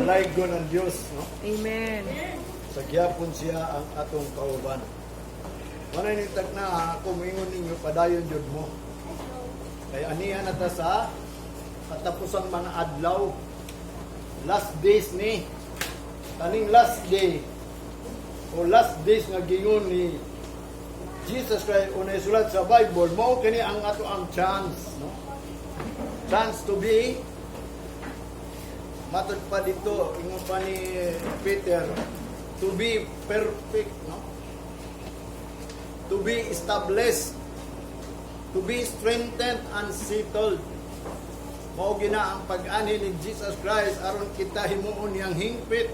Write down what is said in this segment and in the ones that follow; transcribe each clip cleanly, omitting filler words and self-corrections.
Palaygon ang Diyos, no? Amen. Sa gyapon siya ang atong kauban. Manay nitag na ako moingon ninyo padayon jud mo. Kay aniya na ta sa katapusang mga adlaw. Last days ni kaning last day o last days nga gingon ni Jesus Christ unay sulat sa Bible, mao kini ang ato ang chance, no? Chance to be matod pa dito ingon pa ni Peter, to be perfect, no? To be established, to be strengthened and settled. Mao gina ang pag-ani ni Jesus Christ aron kita himuon yang hingpit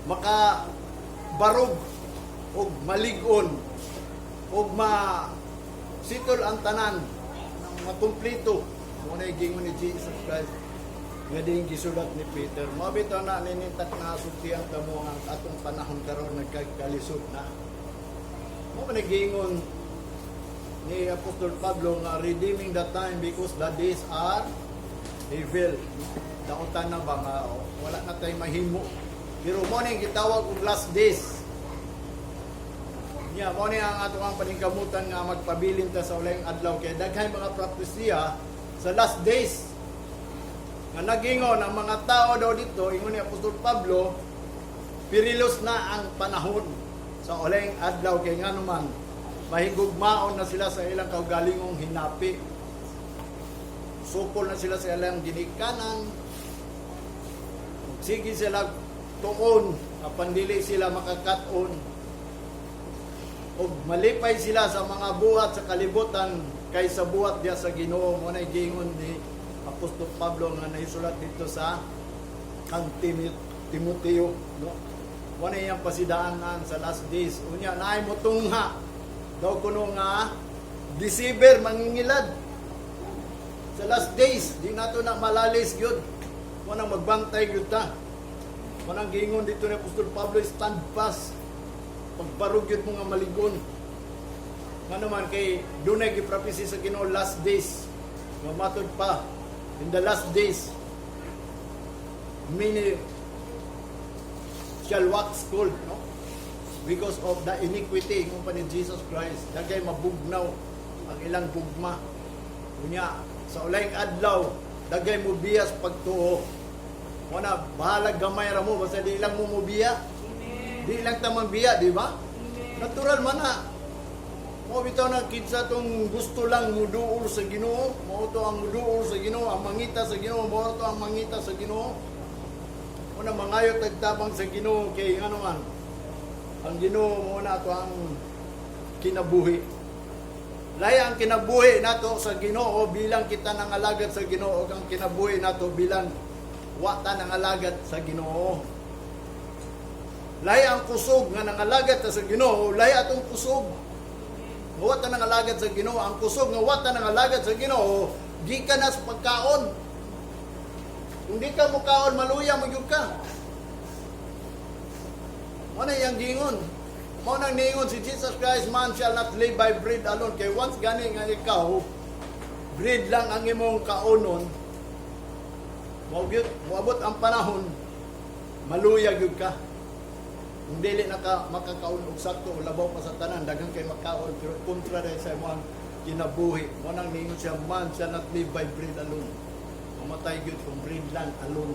maka barog og malig-on og ma-settle ang tanan ng makumpleto. Mao na gingon ni Jesus Christ nga ding gisulat ni Peter. Mabitaw na ninitak na sugtian kamo ang atong panahon karon nagkalisod na. Mao man gingon ni Apostol Pablo nga redeeming the time because the days are evil. Dautan na ba nga wala na tay mahimo. Pero mo ning gitawag og last days. Nya mo ni ang ato ang paningkamutan nga magpabilin ta sa ulayng adlaw kay daghay mga propesya sa last days. Nga nagingon ang mga tao daw dito, ingon ni Apostol Pablo, pirilos na ang panahon sa ulayng adlaw kay ngano man mahigugmaon na sila sa ilang kaugalingong hinapi. Sukol na sila sa ilang ginikanan. Sige sila tuon, apan dili sila makakaton. O malipay sila sa mga buhat sa kalibutan kaysa buhat diya sa Ginoo. Mo na gingon ni Apostol Pablo nga naisulat dito sa kang Timoteo, no? Mo na iyang pasidaanan sa last days. Unya naay mo tungha daw kuno nga December mangingilad sa last days. Di nato na malalis gyud. Mo nang magbantay gyud ta. Mo nang gingon dito ni Apostol Pablo, stand fast. Pagbarog yun mga maligon. Nga naman kay dunay giprapisi sa Ginoo last days. Mamatod pa. In the last days, many shall wax cold, no? Because of the iniquity ng pa ni Jesus Christ. Dagay mabugnaw ang ilang bugma. Kunya, sa ulayng adlaw, dagay mo biyas pagtuo. Muna, bahalag gamay ra mo, basta di lang mo mubiya. Di lang tamang biya, di ba? Natural man na. Mo bitaw na kinsa tong gusto lang muduol sa Ginoo, mo to ang muduol sa Ginoo, ang mangita sa Ginoo, mo to ang mangita sa Ginoo. Una mangayo tagtabang sa Ginoo kay ano man. Ang Ginoo mo na to ang kinabuhi. Lahi ang kinabuhi nato sa Ginoo bilang kita nangalagad sa Ginoo, ug ang kinabuhi nato bilang wata nangalagad sa Ginoo. Lahi ang kusog nga nangalagad sa Ginoo, lahi atong kusog. Wata nangalagad sa Ginoo, ang kusog nga wata nangalagad sa Ginoo, gikan na sa pagkaon. Kung di ka mukaon, maluya magyud ka. Mo na yang gingon. Mo nang ningon si Jesus Christ, man shall not live by bread alone. Kay once gani nga ikaw, bread lang ang imong kaonon, moabot ang panahon, maluya gyud ka. Kung dili na ka makakaon og sakto o labaw pa sa tanan, daghang kay makaon pero kontra dahil sa imong kinabuhi. Mo nang ningon siya, man shall not live by bread alone. Mamatay gyud kung bread lang alone.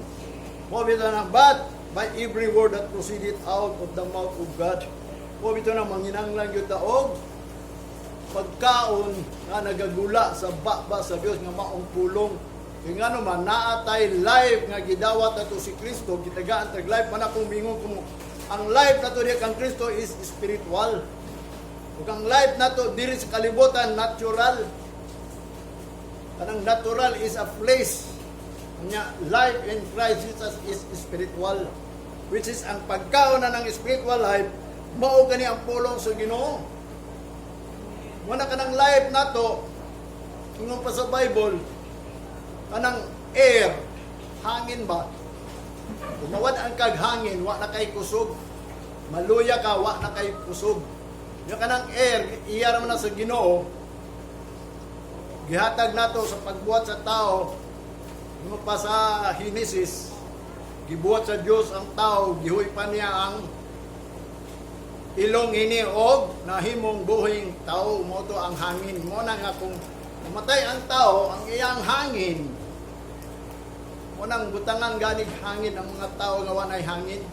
Mo bitaw na, but by every word that proceeded out of the mouth of God. Mo bitaw na manginanglan gyud ta og pagkaon nga nagagula sa baba sa Dios nga maong pulong. Kaya nga naman, naatay life nga gidawat nato si Kristo, gitagaan tag life man akong mingon kung ang life nato diya kang Kristo is spiritual. Ug ang life nato diri sa kalibutan natural. Kanang natural is a flesh. Nya life in Christ Jesus is spiritual. Which is ang pagkaon na ng spiritual life, mao gani ang pulong sa Ginoo. Muna kanang life nato, ingon pa sa Bible, kanang air, hangin ba? Tumawad ang kaghangin, wa na kay kusog. Maluya ka, wa na kay kusog. Yung kanang air, iya naman na sa Ginoo, gihatag nato sa pagbuhat sa tao, yung pa sa Genesis, gibuhat sa Dios ang tao, gihoy pa niya ang ilong ini og nahimong buhing tao, mo to ang hangin. Mo na nga kung mamatay ang tao, ang iyang hangin, mo nang butangan ganig hangin ang mga tao nga wanay hangin.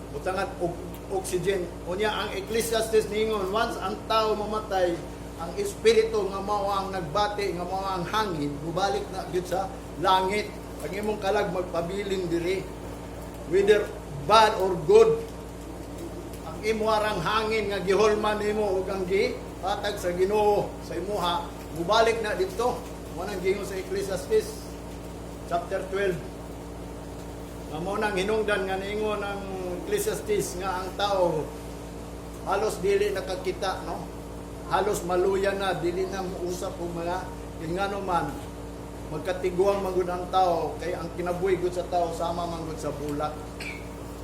Butangan og oxygen. Unya ang Ecclesiastes ningon, once ang tao mamatay, ang espiritu nga mao ang nagbati, nga mao ang hangin, mubalik na gyud sa langit. Ang imong kalag magpabiling diri, whether bad or good, ang imuharang hangin nga gihulman nimo ug ang gihatag sa Ginoo sa imuha, mubalik na dito. Mo nang gingon sa Ecclesiastes chapter 12. Nga mo nang hinungdan nga ningon ang Ecclesiastes nga ang tao halos dili nakakita, no? Halos maluya na, dili na muusap og mga ingano man, magkatiguang magud ang tao, kay ang kinabuhi gud sa tao sama man gud sa bulak.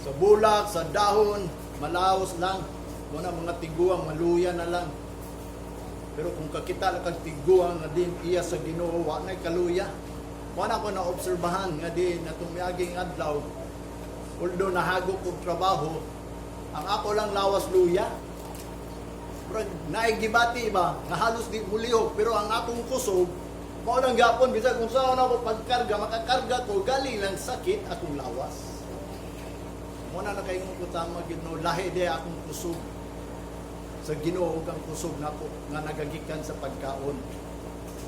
Sa bulak, sa dahon, malaos lang. Muna mga tiguang, maluya na lang. Pero kung kakita na kang tiguang na din iya sa Ginoo, wa na'y kaluya. Muna ko na-obserbahan nga din na tumiyaging adlaw, although nahagok kong trabaho, ang ako lang lawas luya. Pero naigibati ba, nga halos di mulihok, pero ang akong kusog, mao nang gapon, bisag kung saan ako pagkarga, makakarga ko, galing lang sakit akong lawas. Muna na kayo kung tama, Ginoo, lahi di akong kusog sa Ginoo ug ang kusog nako nga nagagikan sa pagkaon.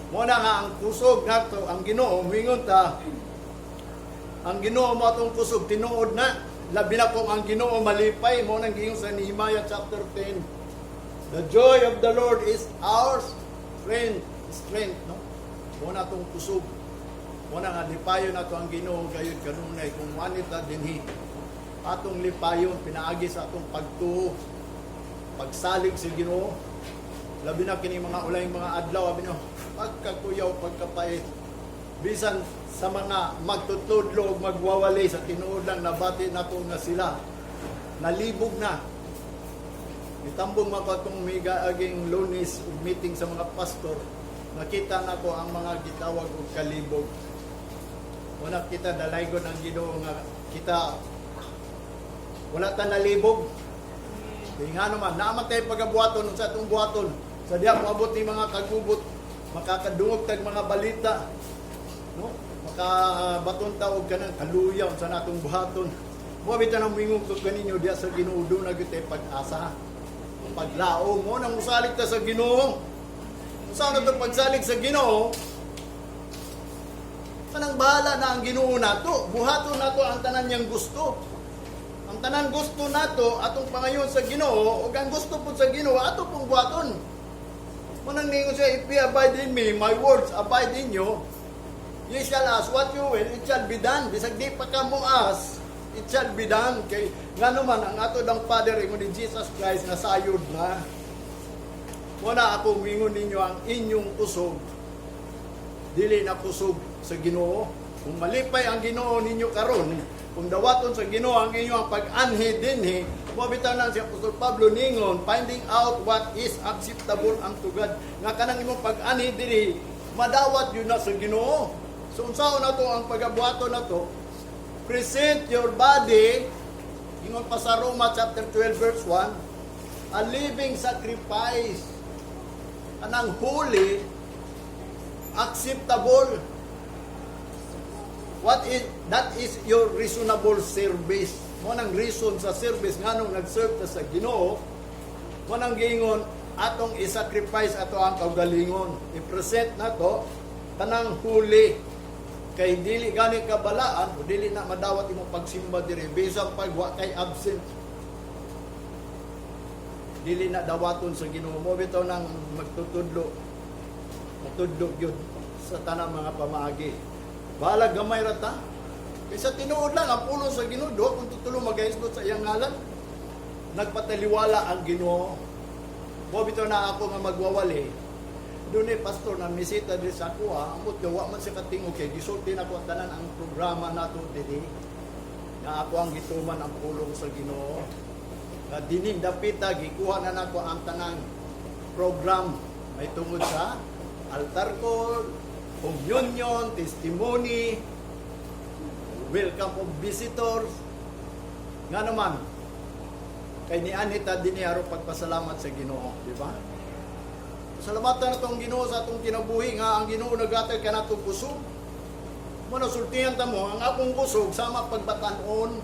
Muna nga ang kusog nato, ang Ginoo mingon ta, ang Ginoo mo atong kusog tinuod na, labi na kung ang Ginoo malipay. Mo nang giingon sa Nehemiah chapter 10, the joy of the Lord is our strength, no? Muna atong kusog, muna nga lipayon nato ang Ginoo gayud kanunay kung wanita dinhi atong lipayon, pinaagi sa atong pagtuo, pagsalig sa Ginoo. Labi na kini mga ulayng mga adlaw, abi no, pagkakuyaw, pagkapait, bisan sa mga magtutudlo ug magwawali sa tinuod lang, nabati nato nga sila nalibog na. Itambong mako atong miga aging Lunes ug meeting sa mga pastor, nakita nako ang mga gitawag og kalibog. Wala kita dalaygon ang Ginoo nga kita wala ta nalibog. Di nga naman, namatay pagabuhaton sa atong buhaton. Sa diya moabot ni mga kagubot, makakadungog tag mga balita, no? Makabaton taog kanang kaluyaw sa natong buhaton. Mo bitan ang mingog kog kaninyo diya sa Ginoo, do na gyud pag-asa. Paglaom mo nang musalig ta sa Ginoo. Usa na tong pagsalig sa Ginoo, kanang bahala na ang Ginoo nato. Buhaton nato ang tanan niyang gusto. Ang tanan gusto nato atong pangayon sa Ginoo, ug ang gusto pud sa Ginoo ato pong buhaton. Munang ningon siya, if you abide in me, my words abide in you, ye shall ask what you will, it shall be done. Bisag di pa ka mo ask, it shall be done. Kay ngano man ang ato dang Father ingon ni Jesus Christ na sayod na. Muna ako mingon ninyo ang inyong kusog, dili na kusog sa Ginoo. Kung malipay ang Ginoo ninyo karon, kung dawaton sa Ginoo ang inyong pag-anhi dinhi, mabitaw na si Apostol Pablo ningon, finding out what is acceptable unto God. Nga kanang imong pag-anhi dinhi, madawat yun na sa Ginoo. So unsaon na to ang pagabuhaton na to? Present your body, ingon pa sa Roma chapter 12 verse 1, a living sacrifice, anang holy, acceptable. That is your reasonable service. Mo nang reason sa service nganong nag-serve ta sa Ginoo, mo nang giingon atong i-sacrifice ato ang kaugalingon. I-present nato tanang huli, kay dili gani kabalaan o dili na madawat imong pagsimba diri bisag pagwa kay absent. Dili na dawaton sa Ginoo. Mo bitaw nang magtutudlo gyud sa tanang mga pamaagi. Bahala gamay rata. Kaysa tinuod lang ang pulong sa Ginoo, kung tutulo magaisgot sa iyang ngalan. Nagpataliwala ang Ginoo. Mo bitaw na ako nga magwawali. Doon pastor na misita di sa ako amot gawa man siya katingog kay gisulti na ko tanan ang programa nato diri. Na ako ang gituman ang pulong sa Ginoo. Na dining dapita gikuha na nako ang tanang program may tungod sa altar call, communion, testimony, welcome of visitors. Nga naman, kay ni Anita diniyaro pagpasalamat sa Ginoo, di ba? Salamatan na itong Ginoo sa atong kinabuhi nga ang Ginoo nagatag ka na itong kusog. Muna sultihan ta mo, ang akong kusog sama pagbatanon.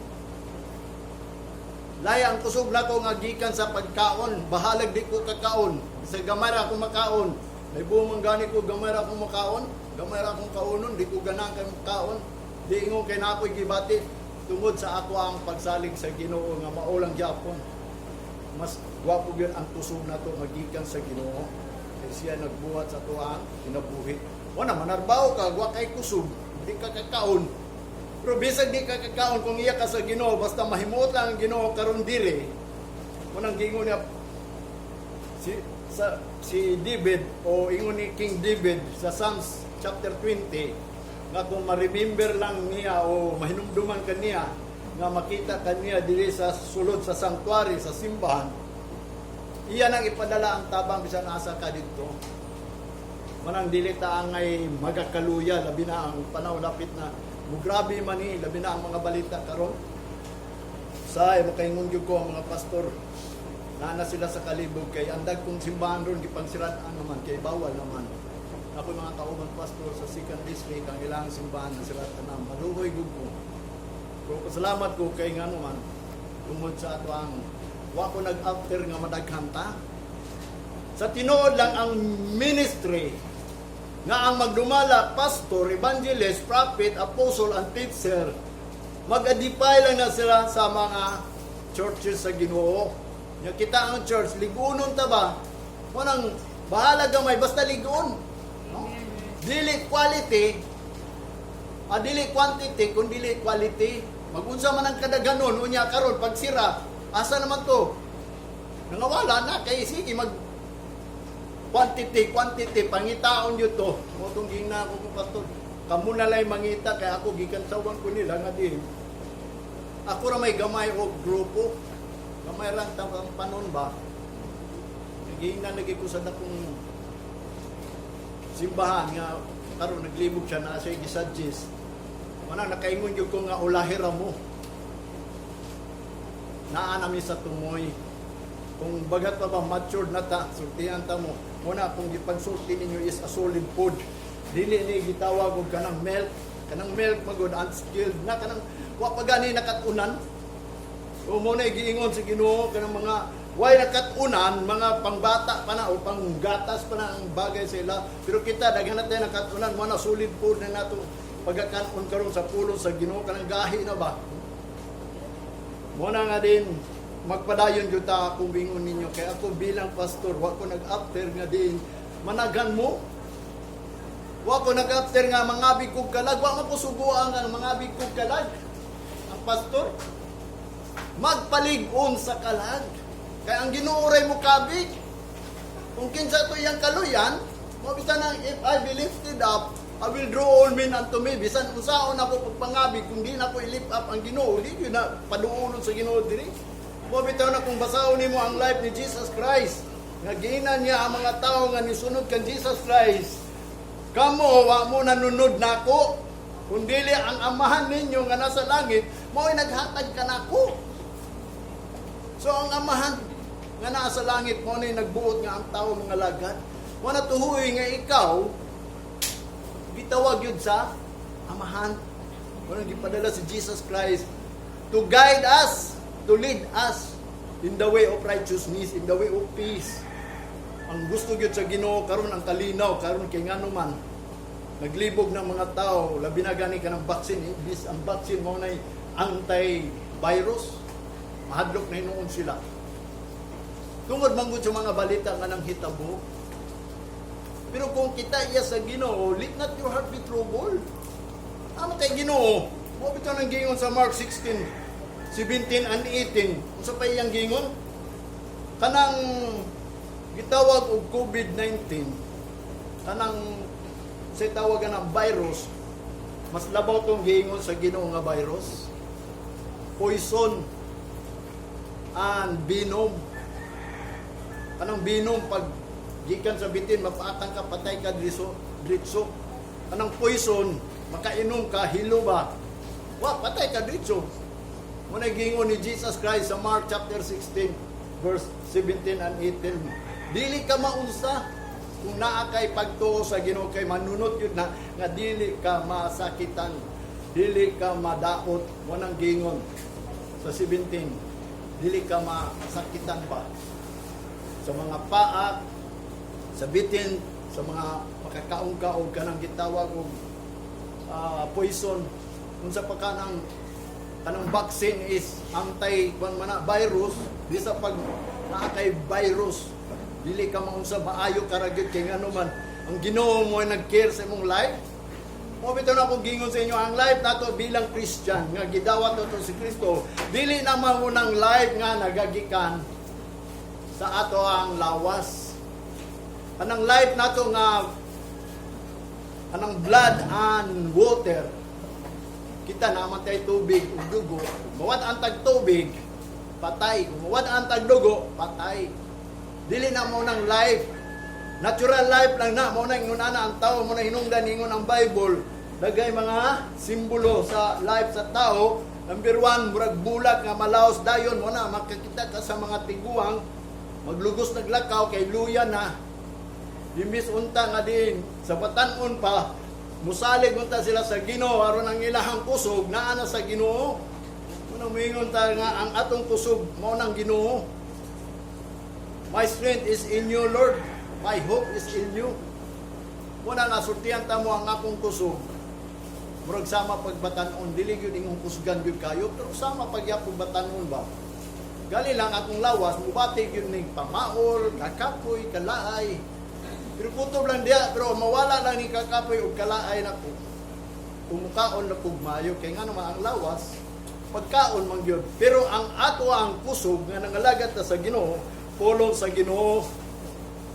Laya ang kusog na ko nga gikan sa pagkaon, bahalag di ko kakaon. Sa gamay ra akong makaon. May buong gani ko gamay ra akong makaon, gamay ra akong kaunon, di ko ganang kay makaon. Di ingon kay na ako'y gibati tungod sa ako ang pagsalig sa Ginoo nga maulang gyapon. Mas gwapo gyud ang kusog na to magikan sa Ginoo. Kay siya nagbuhat sa tuang kinabuhi. Wala manarbaho ka, wa kay kusog, di ka kakaon. Pero bisag di ka kakaon kung iya ka sa Ginoo, basta mahimuot lang ang Ginoo karon dire. Unang gingon niya si David o ingon ni King David sa Psalms chapter 20 nga kung ma-remember lang niya o mahinumduman kaniya nga makita kaniya diri sa sulod sa sanctuary sa simbahan, iya nang ipadala ang tabang bisan asa ka dito. Manang dili ta angay magakaluya labi na ang panahon lapit na mugrabe man ni labi na ang mga balita karon. Sa makaingon gyud ko ang mga pastor na sila sa kalibog kay andag kong simbahan ron gipangsiraan naman kay bawal naman. Ako mga kauban pastor sa 2nd district ang ilang simbahan na siratan na maluhoy gud ko. Pero pasalamat ko kay nga naman tungod sa ato ang wa ko nag-after nga madaghan ta. Sa tinuod lang ang ministry nga ang magdumala pastor, evangelist, prophet, apostle, and teacher, mag-adipay lang na sila sa mga churches sa Ginoo. Nga kita ang church, ligunon ta ba? Wanang bahala gamay, basta ligon. No? Dili quality, dili quantity, kung dili quality. Magunsa man ang kadaganon, unya karon pag sira, asa naman to? Nangawala na, kay sige, quantity, pangitaon nyo to. O itong gina ako kung pastor, kamu na lang mangita, kaya ako gikansawan ko nila nga din. Ako ra may gamay o grupo, gamay lang tapang panon ba? Naging lagi ko sa dakong simbahan nga, karon naglibog siya na siya gisudges. Mana nakaingon yung ko nga ulahira mo. Naanami sa tumoy. Kung bagat pa ba matured na ta, sultihan ta mo. Muna kung gipagsulti ninyo is a solid food. Dili ni gitawag og kanang milk magud unskilled na kanang wa pa gani nakatunan. O mo na giingon sa Ginoo kanang mga way nakatunan, mga pangbata pa na o panggatas pa na ang bagay sa ila. Pero kita daghan natin nakatunan mo na solid food na nato pagkakanon karon sa pulo sa Ginoo kanang gahi na ba. Mo na nga din magpadayon jud ta akong bingon ninyo kay ako bilang pastor wa ko nag-after nga din managan mo. Wa ko nag-after nga mangabig kog kalag, wa man ko suguan nga mangabig kog kalag. Ang pastor magpalig-on sa kalag. Kay ang Ginoo ray mo kabig. Kung kinsa to yang kaluyan, mo bisan ang if I be lifted up, I will draw all men unto me. Bisan unsaon ako pagpangabig kung di na ko i-lift up ang Ginoo, di yun na paduulon sa Ginoo diri. Bitaw na kung basahon nimo ang life ni Jesus Christ, nga giinan niya ang mga tao nga nisunod kan Jesus Christ. Kamo wa mo nanunod nako, kun dili ang amahan ninyo nga nasa langit, mao'y naghatag ka nako. So ang amahan nga nasa langit mo na nagbuot nga ang tao mga lagad. Wa na tuhoy nga ikaw gitawag yun sa amahan. Wala gipadala si Jesus Christ to guide us, to lead us in the way of righteousness, in the way of peace. Ang gusto gyud sa Ginoo karon ang kalinaw karon kay ngano man naglibog ng mga tao labi na gani ka ng vaccine, ibis ang vaccine mo nay anti-virus, mahadlok na hinuon sila. Tungod man gud sa mga balita nga nang hitabo. Pero kung kita iya sa Ginoo, let not your heart be troubled. Amo kay Ginoo, mo bitaw nang gingon sa Mark 16:17 and 18. Unsa pa iyang gingon? Kanang gitawag og COVID-19, kanang sa tawagan ng virus, mas labaw tong gingon sa Ginoo nga virus. Poison and venom. Kanang venom pag gikan sa bitin mapaatang ka, patay ka dritso. Kanang poison makainom ka, hilo ba? Wa patay ka dito. Muna gingon ni Jesus Christ sa Mark chapter 16 verse 17 and 18. Dili ka maunsa kung naa kay pagtuo sa Ginoo kay manunot yun na nga dili ka masakitan, dili ka madaot. Munang gingon sa 17, dili ka masakitan ba sa mga paa, sa bitin, sa mga makakaong-kaong ka nang gitawag og poison. Unsa pa ka kanang vaccine is anti-virus, di sa pag naa kay virus, dili ka maunsa maayo karagit kay ngano man ang Ginoo mo ay nag-care sa imong life. Mo bitaw na akong gingon sa inyo, ang life nato bilang Christian nga gidawat nato si Kristo, dili na maunang life nga nagagikan sa ato ang lawas. Anang life nato nga anang blood and water, kita namatay tubig ug dugo. Mawad ang tag tubig, patay. Kung mawad ang tag dugo, patay. Dili na mo ng life. Natural life lang na. Mo na ingunana ang tao, mo na hinungdan ingon ang Bible. Dagay mga simbolo sa life sa tao. Number 1, murag bulag nga malaos dayon. Mo na makakita ka sa mga tiguang, maglugos naglakaw kay luya na. Dimbis unta nga din sa batanon pa, musalig unta sila sa Ginoo aron ang ilahang kusog naa na sa Ginoo. Kuno moingon ta nga ang atong kusog mao nang Ginoo. My strength is in you, Lord. My hope is in you. Muna nasultihan ta mo ang akong kusog. Murag sama pagbatanon, dili gyud ingong kusgan gyud kayo, pero sama pagyapon batanon ba. Gali lang akong lawas, mubati gyud ning pamaol, kakapoy, kalaay. Pero kutob lang diya, pero mawala lang ni kakapoy o kalaay na ko. Kumukaon na kog maayo, kay nga naman ang lawas, pagkaon man yun. Pero ang ato ang kusog nga nangalagat na sa Ginoo, pulong sa Ginoo,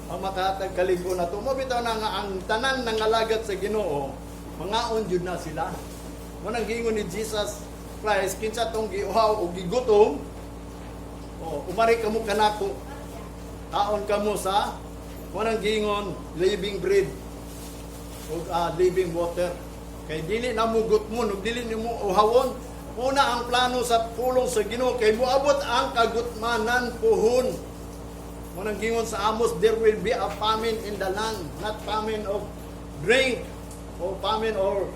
ang makahatag kaligo na to. Mabitaw na nga ang tanan nangalagat sa Ginoo, mangaon yun na sila. Manang gingon ni Jesus Christ, kinsa tong giuhaw o gigutom, umari ka mo kanako, kaon ka mo sa manang gingon, living bread o living water. Kay dili na mugot mo, dili ni mo uhawon. Una ang plano sa pulong sa Ginoo kay moabot ang kagutmanan puhon. Manang gingon sa Amos, there will be a famine in the land, not famine of drink o famine or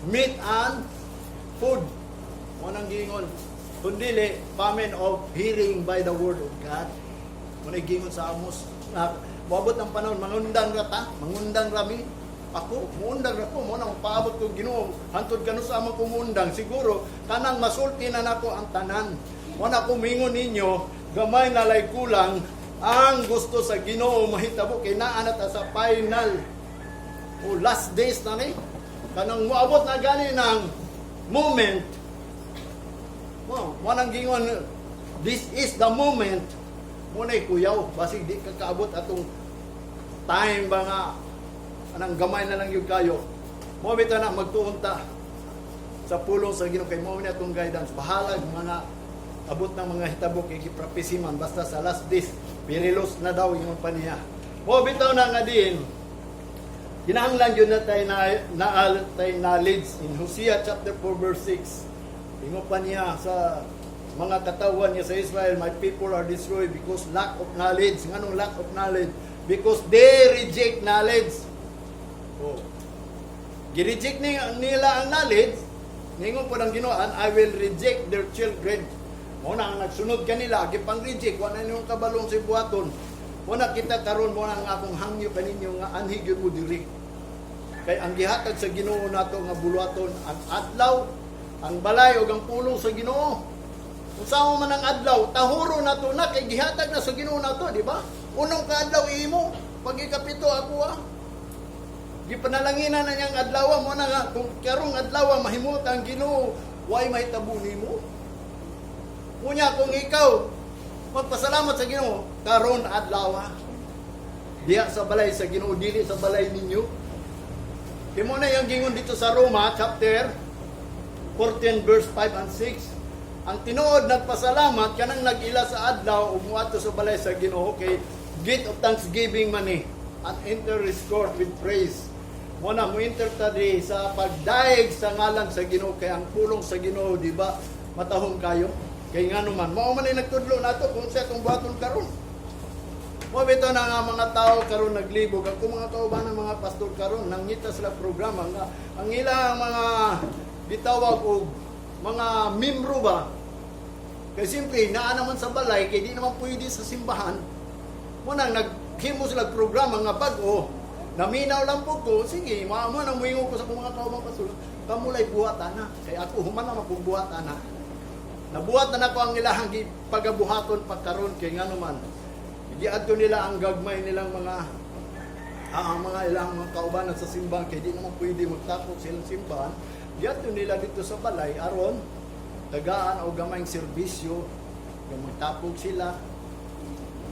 meat and food. Manang gingon, kundi famine of hearing by the word of God. Manang gingon sa Amos, moabot ang panahon, mangundang rata, mangundang rami. Ako, muundang ako, mo nang paabot ko Ginoo, hantod kanu sa among kumundang, siguro, kanang masulti na nako ang tanan. Mo na kumingon ninyo, gamay na lay kulang, ang gusto sa Ginoo mahitabo, kay naa na ta sa final, o last days na ni, kanang moabot na gani ng moment, mo nang gingon, this is the moment, muna'y kuyaw, basig di kakaabot atong time ba nga, anang gamay na lang yung kayo. Mo bitaw na magtuunta sa pulong sa Ginoo kay mo na atong guidance. Bahalag mga abot ng mga hitabo kay giprapisiman basta sa last days pirilos na daw yung paniya. Mo bitaw na nga din. Kinahanglan yun na tayo knowledge in Hosea chapter 4 verse 6. Ingon pa niya sa mga katawan niya sa Israel, my people are destroyed because lack of knowledge. Nganong lack of knowledge? Because they reject knowledge. Oh. Gi-reject nila ang knowledge, ningon po ng Ginoo, and I will reject their children. Muna ang nagsunod kanila, gipang-reject, wala ninyong kabalong si buhaton. Muna kita karon mo ang akong hangyo kaninyo nga anhi gyud mo diri. Kay ang gihatag sa Ginoo nato nga buluhaton ang adlaw, ang balay ug ang pulong sa Ginoo. Unsa man ang adlaw, tahuro nato na kay gihatag na sa Ginoo nato, di ba? Unong kaadlaw imo, pag ikapito ako gipanalangina na niyang adlaw mo na nga kung karong adlaw mahimot ang Ginoo, way mahitabo nimo. Unya kung ikaw magpasalamat sa Ginoo karon adlaw, diya sa balay sa Ginoo, dili sa balay ninyo. Kimo na yung gingon dito sa Roma chapter 14 verse 5 and 6. Ang tinuod nagpasalamat kanang nag-ila sa adlaw ug muadto sa balay sa Ginoo kay gift of thanksgiving man and enter his court with praise. mo na mo intertadi sa pagdaig sa ngalan sa Ginoo, kay ang pulong sa Ginoo, di ba, matahong kayo. Kay nga naman, mao man ay nagtudlo nato kung sa itong buhaton karon. Mo bitaw na nga mga tao karon naglibog, ang mga kauban ng mga pastor karon nangita sila programa nga ang ilang mga bitawag og mga membro ba. Kay simple naa naman sa balay kay di naman pwede sa simbahan. Mo nang naghimo sila programa nga bag-o. Naminaw lang po ko, sige, maamo na muingo ko sa mga kaumang pastor, kamulay buhatan na. Kaya ako, human naman kong buhatan na. Nabuhat na ako ang ilahang pagabuhaton pagkaroon, kaya nga naman, idiadto nila ang gagmay nilang ang mga ilang mga kaubanan sa simbahan, kaya di naman pwede magtapok silang simbahan, idiadto nila dito sa balay, aron, tagaan o gamayng serbisyo, magtapok sila.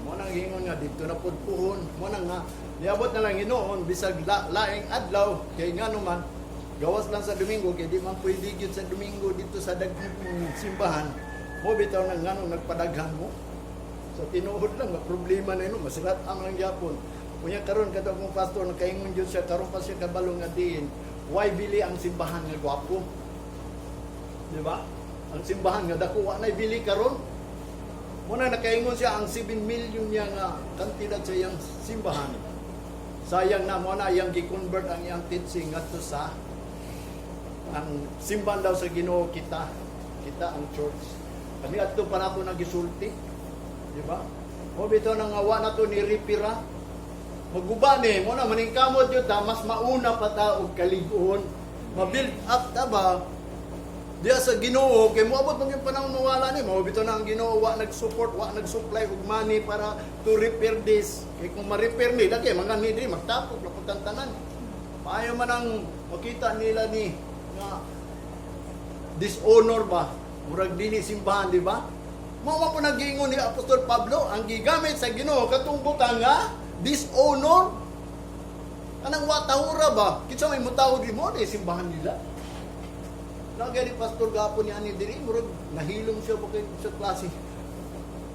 Mo nang hingon nga, dito na pudpuhon, mo nang nga, niabot na lang hinoon, bisag laing adlaw, kay nga naman, gawas lang sa Domingo, kaya di man pwede yun sa Domingo dito sa daghang simbahan, mo bitaw nang nga nagpadaghan mo. So tinuod lang, problema na yun, masirat ang lang yapon. Kunya karon kato kong pastor, nakaingon yun siya, karon pa siya kabalong nga diin, why bili ang simbahan nga gwapo? Di ba? Ang simbahan nga dakuha na bili karon. Muna nakaingon siya ang 7 million niya nga kantidad sa iyang simbahan. Sayang na mo na iyang gi-convert ang iyang teaching ngadto sa ang simbahan daw sa Ginoo kita ang church. Kani adto pa nato nagisulti, di ba? Mo bitaw nang awa nato ni Ripira. Maguba ni mo na maningkamot jud ta mas mauna pa ta og kalig-on. Ma-build up ta ba? Diya sa Ginoo kay moabot man yung panahon mawala ni mo bitaw na ang Ginoo wa nag-support, wa nag-supply og money para to repair this. Kay kung ma-repair ni lagi mga nidri magtapok na pagtantanan. Maayo man ang makita nila ni nga dishonor ba murag dinhi simbahan, di ba? Mao man po nag-ingon ni Apostol Pablo ang gigamit sa Ginoo katong butang nga dishonor. Anang watahura ba? Kitsa may mutaw di mo ni simbahan nila. Lagi ni Pastor Gapo ni Ani diri, murag nahilong siya bakit sa klase.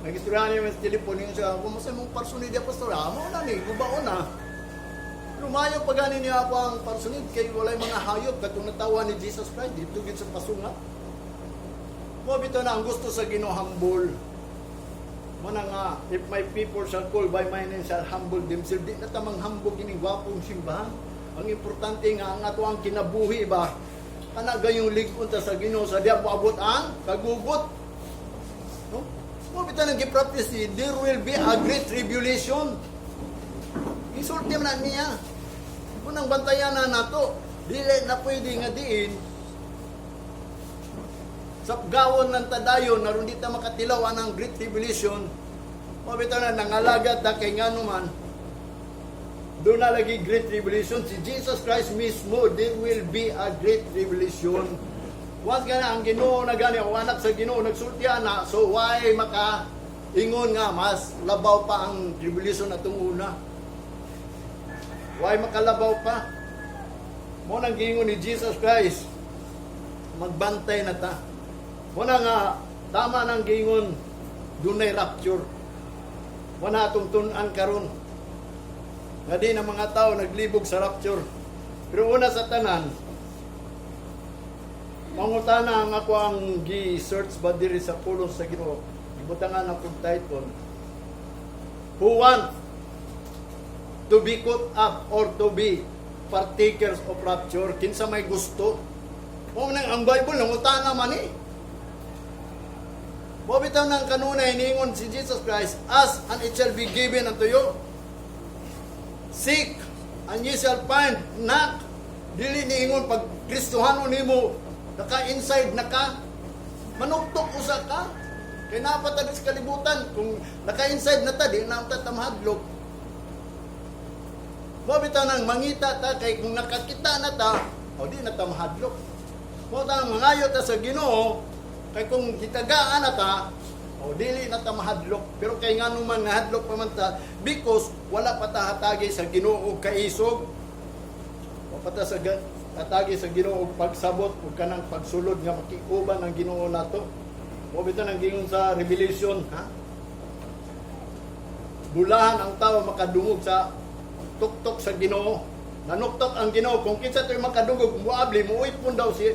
Nag-istorya niya sa telepon niya siya, kumusta mong personid ya Pastor? Mo na ni, gubaon na. Lumayo pa gani niya ako ang personid, kay walay mga hayop, katong natawa ni Jesus Christ, dito gid sa pasunga. Mo bitaw na ang gusto sa Ginoo humble. Mo na nga, if my people shall call by my name shall humble themselves, di na tamang humble kining gwapong simbahan. Ang importante nga ang ato ang kinabuhi ba, kana gayong ligon ta sa Ginoo sa diya moabot ang kagugot. No? Mo bitaw nang gi-practice there will be a great tribulation. Isulti man niya. Kung ang bantayan na nato, dili na pwede nga diin sa gawon ng tadayon naron di ta makatilaw ang great tribulation. Mo bitaw na nangalagat ta kay nganuman doon na lagi great tribulation. Si Jesus Christ mismo, there will be a great tribulation. Once gana ang Ginoo na gani, ang anak sa Ginoo nagsultian na, so why maka-ingon nga, mas labaw pa ang tribulation na itong una? Why makalabaw pa? Mo nang gingon ni Jesus Christ, magbantay na ta. Mo na nga, tama nang gingon, dunay rapture. Mo na itong tunan karon nga di na mga tao naglibog sa rapture. Pero una sa tanan, mangutana ang ako ang gi-search ba diri sa pulong sa Ginoo. Gibutangan ang kong title, Who want to be caught up or to be partakers of rapture? Kinsa may gusto? O nang ang Bible nangutana man eh. Bobitaw ng kanunay ningon si Jesus Christ, ask and it shall be given unto you. Seek, and ye shall find. Knock, dili niingon pag Kristohano nimo, naka-inside naka, manuktok usa ka. Kaya napatad sa kalibutan, kung naka-inside na ta, di na ta tamahadlok. Mabitaw nang mangita ta, kay kung nakakita na ta, o di na tamahadlok. Mabitaw nang mangayo ta sa Ginoo, kay kung kitagaan na ta, o dili na ta mahadlok. Pero kay nga naman nahadlok pa man ta, because wala pa ta hatagi sa Ginoo og kaisog. Wala pa ta sa hatagi sa Ginoo og pagsabot ug kanang pagsulod nga makiuban ang Ginoo nato. Mo bitaw nang gingon sa Revelation, ha? Bulahan ang tawo makadungog sa tuktok sa Ginoo. nanuktok ang Ginoo kung kinsa to'y makadungog muabli muipon daw si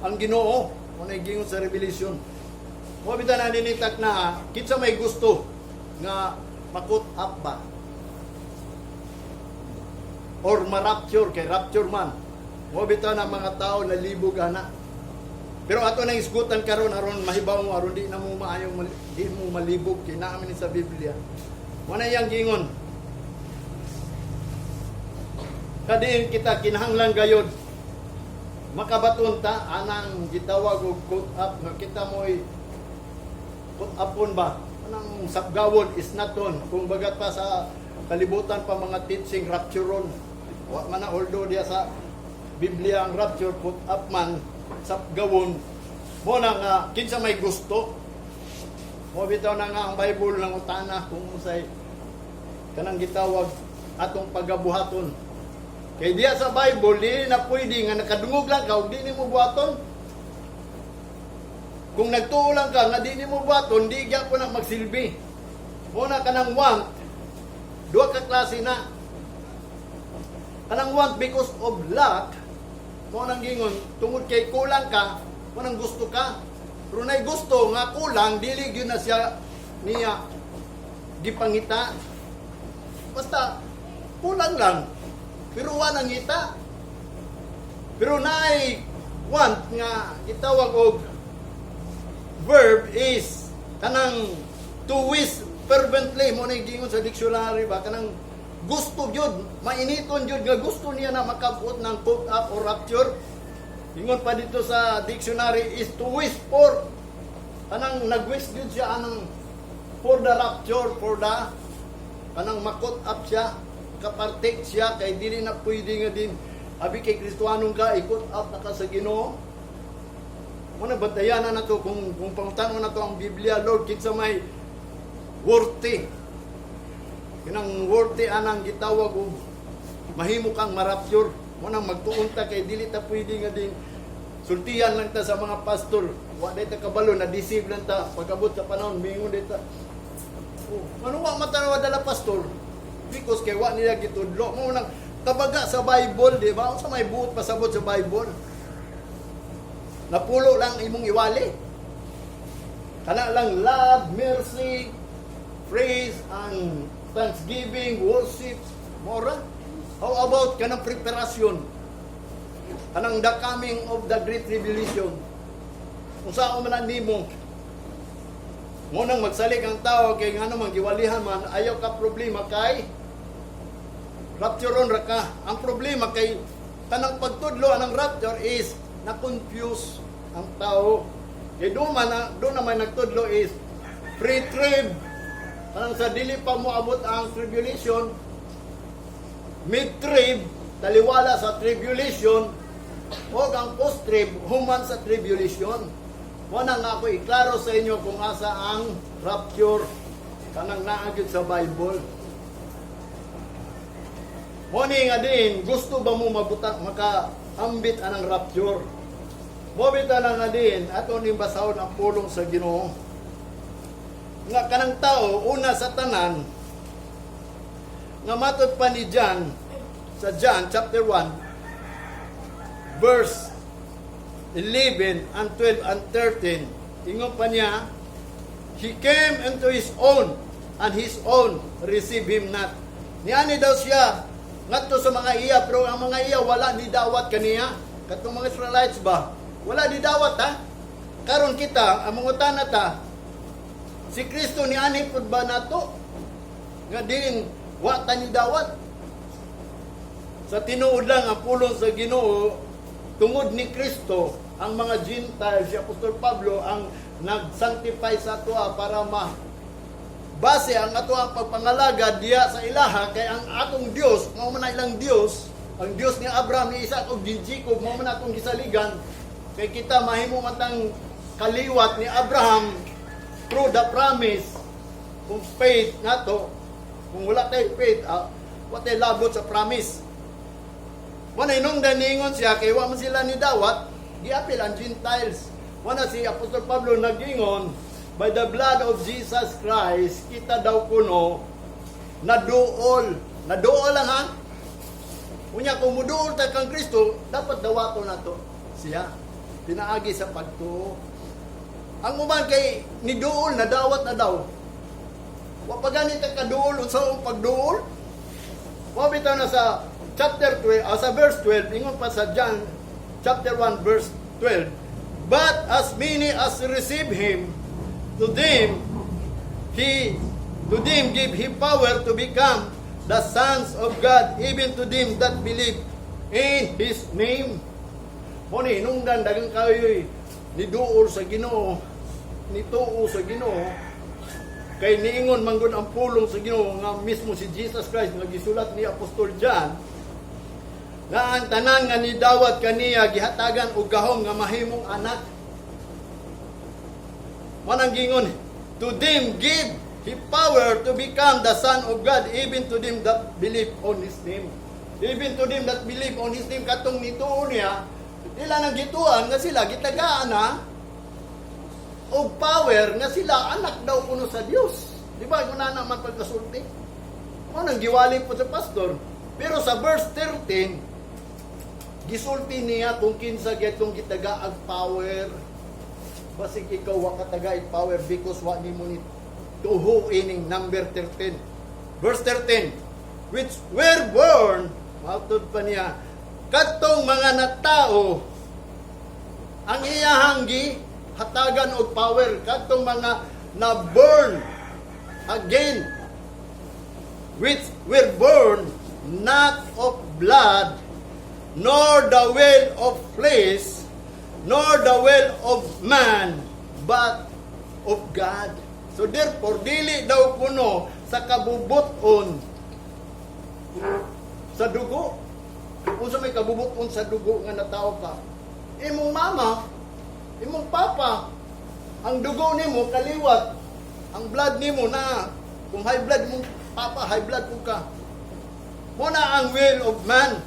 ang Ginoo mo na gingon sa Revelation. Mo bitan na ninitak na kinsa may gusto nga makut up ba or ma-rapture kay rapture man. Mo bitaw na mga tao na libog ana. Pero ato nang isgutan karon aron mahibaw mo aron di na mo maayong di mo malibog kay naa man sa Biblia. Mo na yang gingon. Kadiin kita kinahanglan gayod makabaton ta anang gitawag og put up nga kita mo'y put upon ba anang sabgawon is naton kung bagat pa sa kalibutan pa mga teaching rapturon wa man na although dia sa Biblia ang rapture put up man sabgawon mo na nga kinsa may gusto mo bitaw na nga ang Bible lang utana kung usay kanang gitawag atong pagabuhaton. Kay diya sa Bible, di na pwede nga nakadungog lang ka, di ni mo buhaton. Kung nagtuo lang ka, nga di ni mo buhaton, di kaya ko na magsilbi. Muna ka ng want, duwa ka klase na. Kanang want because of lack, mo nang gingon, tungod kay kulang ka, mo nang gusto ka. Pero na'y gusto nga kulang, dili yun na siya niya gipangita. Basta, kulang lang. Pero wala ngita. Pero naay want nga gitawag og verb is kanang to wish fervently mo na gingon sa dictionary ba kanang gusto gyud mainiton gyud nga gusto niya na makabot ng put up or rapture. Ingon pa dito sa dictionary is to wish for kanang nag-wish gyud siya anang for the rapture for the kanang makut up siya kapartik siya kay dili na pwede nga din abi kay Kristiyanong ka ikot up na ka sa Ginoo. Muna bantayan na nato kung pangutan mo na to ang Biblia Lord kinsa may worthy kinang worthy anang gitawag og mahimo kang marapture mo nang magtuon ta kay dili ta pwede nga din sultihan lang ta sa mga pastor wa day ta kabalo na deceive lang ta pagabot sa panahon mingon day ta ano wa matanawa dala pastor because kay wa nila gitudlo mo nang kabaga sa Bible di ba unsa may buot pasabot sa Bible napulo lang imong iwali kana lang love mercy praise and thanksgiving worship mora how about kanang preparation kanang the coming of the great tribulation unsa man nimo mo nang magsalig ang tao kay ngano man giwalihan man ayaw ka problema kay rapturon ra ka. Ang problema kay tanang pagtudlo anang rapture is na-confuse ang tao. Kay do naman nagtudlo is pre-trib. Tanang sa dili pa mo abot ang tribulation, mid-trib, taliwala sa tribulation, o ang post-trib, human sa tribulation. Muna nga ako iklaro sa inyo kung asa ang rapture kanang naagid sa Bible. Moni nga din, gusto ba mo makaambit anang rapture? Mobita na nga din, ato ni basahon ang pulong sa Ginoo. Nga kanang tao, una sa tanan, nga matod pa ni John, sa John chapter 1, verse 11 and 12 and 13, ingon pa niya, He came into His own, and His own received Him not. Niani daw siya, ngadto sa mga iya, pero ang mga iya wala ni dawat kaniya. Katong mga Israelites ba? Wala ni dawat ha. Karon kita, ang mga utana ta, si Kristo ni ani pud ba nato? Nga din, wa ta ni dawat. Sa tinuod lang ang pulong sa Ginoo, tungod ni Kristo, ang mga Gentiles, si Apostol Pablo, ang nag-sanctify sa ato para base ang ato ang pagpangalaga diya sa ilaha kay ang atong Dios mao man ilang Dios ang Dios ni Abraham ni Isaac ug ni Jacob mao man atong gisaligan kay kita mahimo man tang kaliwat ni Abraham through the promise kung faith nato kung wala tay faith wa tay labot sa promise wala inong daningon siya kay wa man sila ni dawat giapil ang Gentiles wala si Apostol Pablo nagingon by the blood of Jesus Christ, kita daw kuno naduol. Naduol lang ha? Unya kung muduol ta kang Kristo, dapat dawato na to siya. Pinaagi sa pagtuo. Ang uman kay ni duol na dawat na daw. Wa pa ganit ka kaduol unsa ang pagduol? Wa bitaw na sa chapter 12, sa verse 12, ingon pa sa John chapter 1 verse 12. But as many as receive him, to them give he power to become the sons of God, even to them that believe in his name. Mo ni hinungdan daghang kayo ni duol sa Ginoo, ni tuo sa Ginoo, kay niingon manggod ang pulong sa Ginoo nga mismo si Jesus Christ nga gisulat ni Apostol John, nga ang tanan nga ni dawat kaniya gihatagan og gahom nga mahimong anak. Manang gingon, to them give he power to become the son of God, even to them that believe on his name. Even to them that believe on his name, katong nituo niya, nila nang gituan nga sila gitagaan na o power nga sila anak daw kuno sa Dios. Di ba? Kung na naman pagkasulti. O nang giwali po sa pastor. Pero sa verse 13, gisulti niya kung kinsa gyatong gitagaag power. Basig ikaw wa katagaag power because wa nimo ni tuho ining number 13. Verse 13, which were born, matod pa niya, katong mga natao ang iyahang hatagan og power, katong mga na born again, which were born not of blood, nor the will of flesh, nor the will of man, but of God. So therefore, dili daw kuno sa kabubuton sa dugo. Kung sa may kabubuton sa dugo nga natao ka, imong mama, imong papa, ang dugo nimo kaliwat, ang blood nimo na, kung high blood mong papa, high blood mo ka. Muna ang will of man,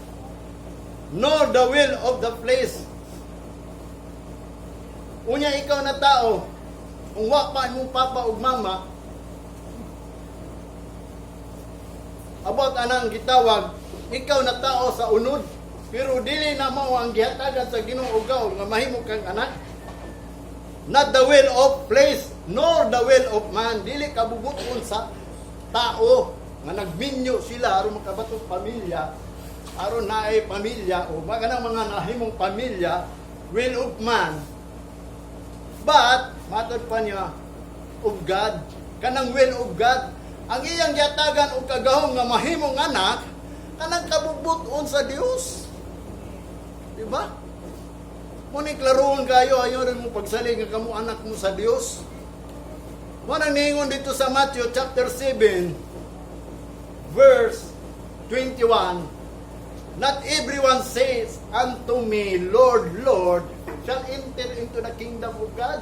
nor the will of the flesh. Unya ikaw na tao, kung wa pa imong papa ug mama, about anang gitawag, ikaw na tao sa unod, pero dili na mo ang gihatagan sa Ginoo ugaw nga mahimo kang anak. Not the will of flesh, nor the will of man. Dili kabubuton sa tao nga nagminyo sila aron makabatong pamilya, aron naay pamilya o maganang mga nahimong pamilya, will of man. But matod pa niya of God, kanang will of God, ang iyang gihatagan og kagahom nga mahimong anak, kanang kabubuton sa Dios. Di ba? Muna klaroon kayo, ayaw rin mo pagsalig nga kamo anak mo sa Dios. Muna ningon dito sa Matthew chapter 7, verse 21, not everyone says unto me, Lord, Lord, shall enter into the kingdom of God,